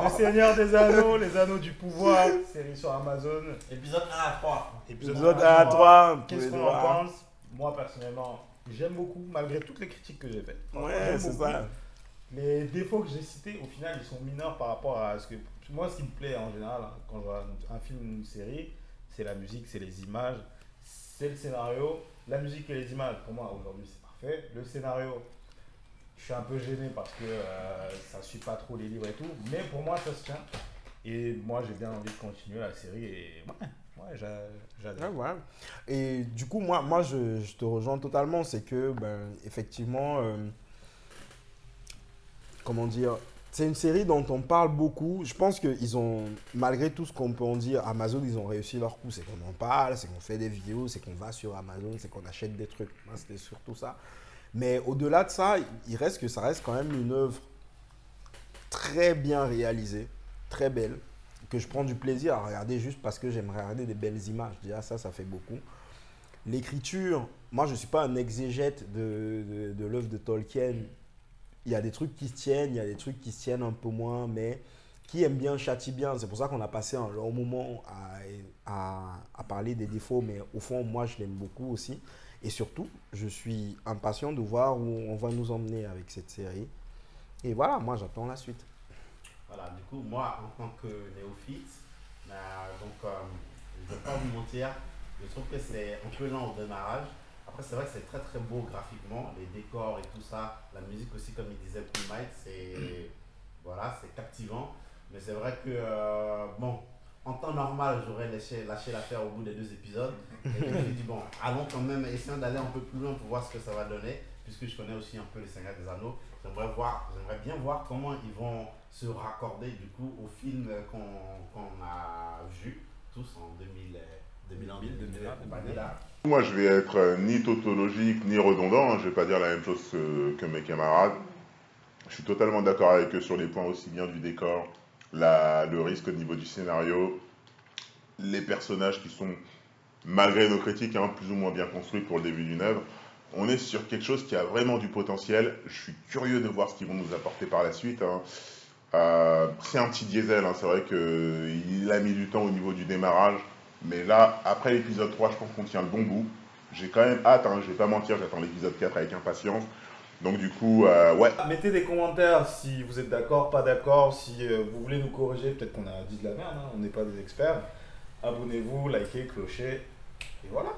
Le Seigneur des Anneaux, les Anneaux du pouvoir, série sur Amazon. Épisode 1 à 3. Épisode 1 à 3. Qu'est-ce qu'on en pense? Moi, personnellement, j'aime beaucoup, malgré toutes les critiques que j'ai faites. Ouais, c'est ça. Les défauts que j'ai cités, au final, ils sont mineurs par rapport à ce que. Moi, ce qui me plaît en général, quand je vois un film ou une série, c'est la musique, c'est les images, c'est le scénario. La musique et les images, pour moi, aujourd'hui, c'est parfait. Le scénario, je suis un peu gêné parce que ça ne suit pas trop les livres et tout, mais pour moi, ça se tient. Et moi, j'ai bien envie de continuer la série et j'adore. Ouais. Et du coup, moi je te rejoins totalement. C'est que, effectivement, comment dire, c'est une série dont on parle beaucoup. Je pense qu'ils ont, malgré tout ce qu'on peut en dire, Amazon, ils ont réussi leur coup. C'est qu'on en parle, c'est qu'on fait des vidéos, c'est qu'on va sur Amazon, c'est qu'on achète des trucs. Moi, c'était surtout ça. Mais au-delà de ça, ça reste quand même une œuvre très bien réalisée, très belle, que je prends du plaisir à regarder juste parce que j'aime regarder des belles images. Déjà, ça fait beaucoup. L'écriture, moi, je ne suis pas un exégète de l'œuvre de Tolkien. Il y a des trucs qui se tiennent, il y a des trucs qui se tiennent un peu moins, mais qui aime bien châtie bien. C'est pour ça qu'on a passé un long moment à parler des défauts, mais au fond, moi, je l'aime beaucoup aussi. Et surtout, je suis impatient de voir où on va nous emmener avec cette série. Et voilà, moi, j'attends la suite. Voilà, du coup, moi, en tant que néophyte, je ne vais pas vous mentir, je trouve que c'est un peu lent au démarrage. Après, c'est vrai que c'est très très beau graphiquement, les décors et tout ça, la musique aussi, comme il disait Cool Mike, c'est captivant. Mais c'est vrai que, en temps normal, j'aurais lâché l'affaire au bout des 2 épisodes. Et je me suis dit, bon, allons quand même essayer d'aller un peu plus loin pour voir ce que ça va donner, puisque je connais aussi un peu les Seigneurs des Anneaux. J'aimerais bien voir comment ils vont se raccorder du coup au film qu'on a vu tous en 2001. Moi, je vais être ni tautologique ni redondant. Hein. Je ne vais pas dire la même chose que mes camarades. Je suis totalement d'accord avec eux sur les points aussi bien du décor, le risque au niveau du scénario, les personnages qui sont, malgré nos critiques, plus ou moins bien construits pour le début d'une œuvre. On est sur quelque chose qui a vraiment du potentiel. Je suis curieux de voir ce qu'ils vont nous apporter par la suite. Hein. C'est un petit diesel. Hein. C'est vrai qu'il a mis du temps au niveau du démarrage. Mais là, après l'épisode 3, je pense qu'on tient le bon bout. J'ai quand même hâte, hein, je ne vais pas mentir, j'attends l'épisode 4 avec impatience. Donc du coup, ouais. Mettez des commentaires si vous êtes d'accord, pas d'accord, si vous voulez nous corriger, peut-être qu'on a dit de la merde, hein, on n'est pas des experts. Abonnez-vous, likez, clochez, et voilà.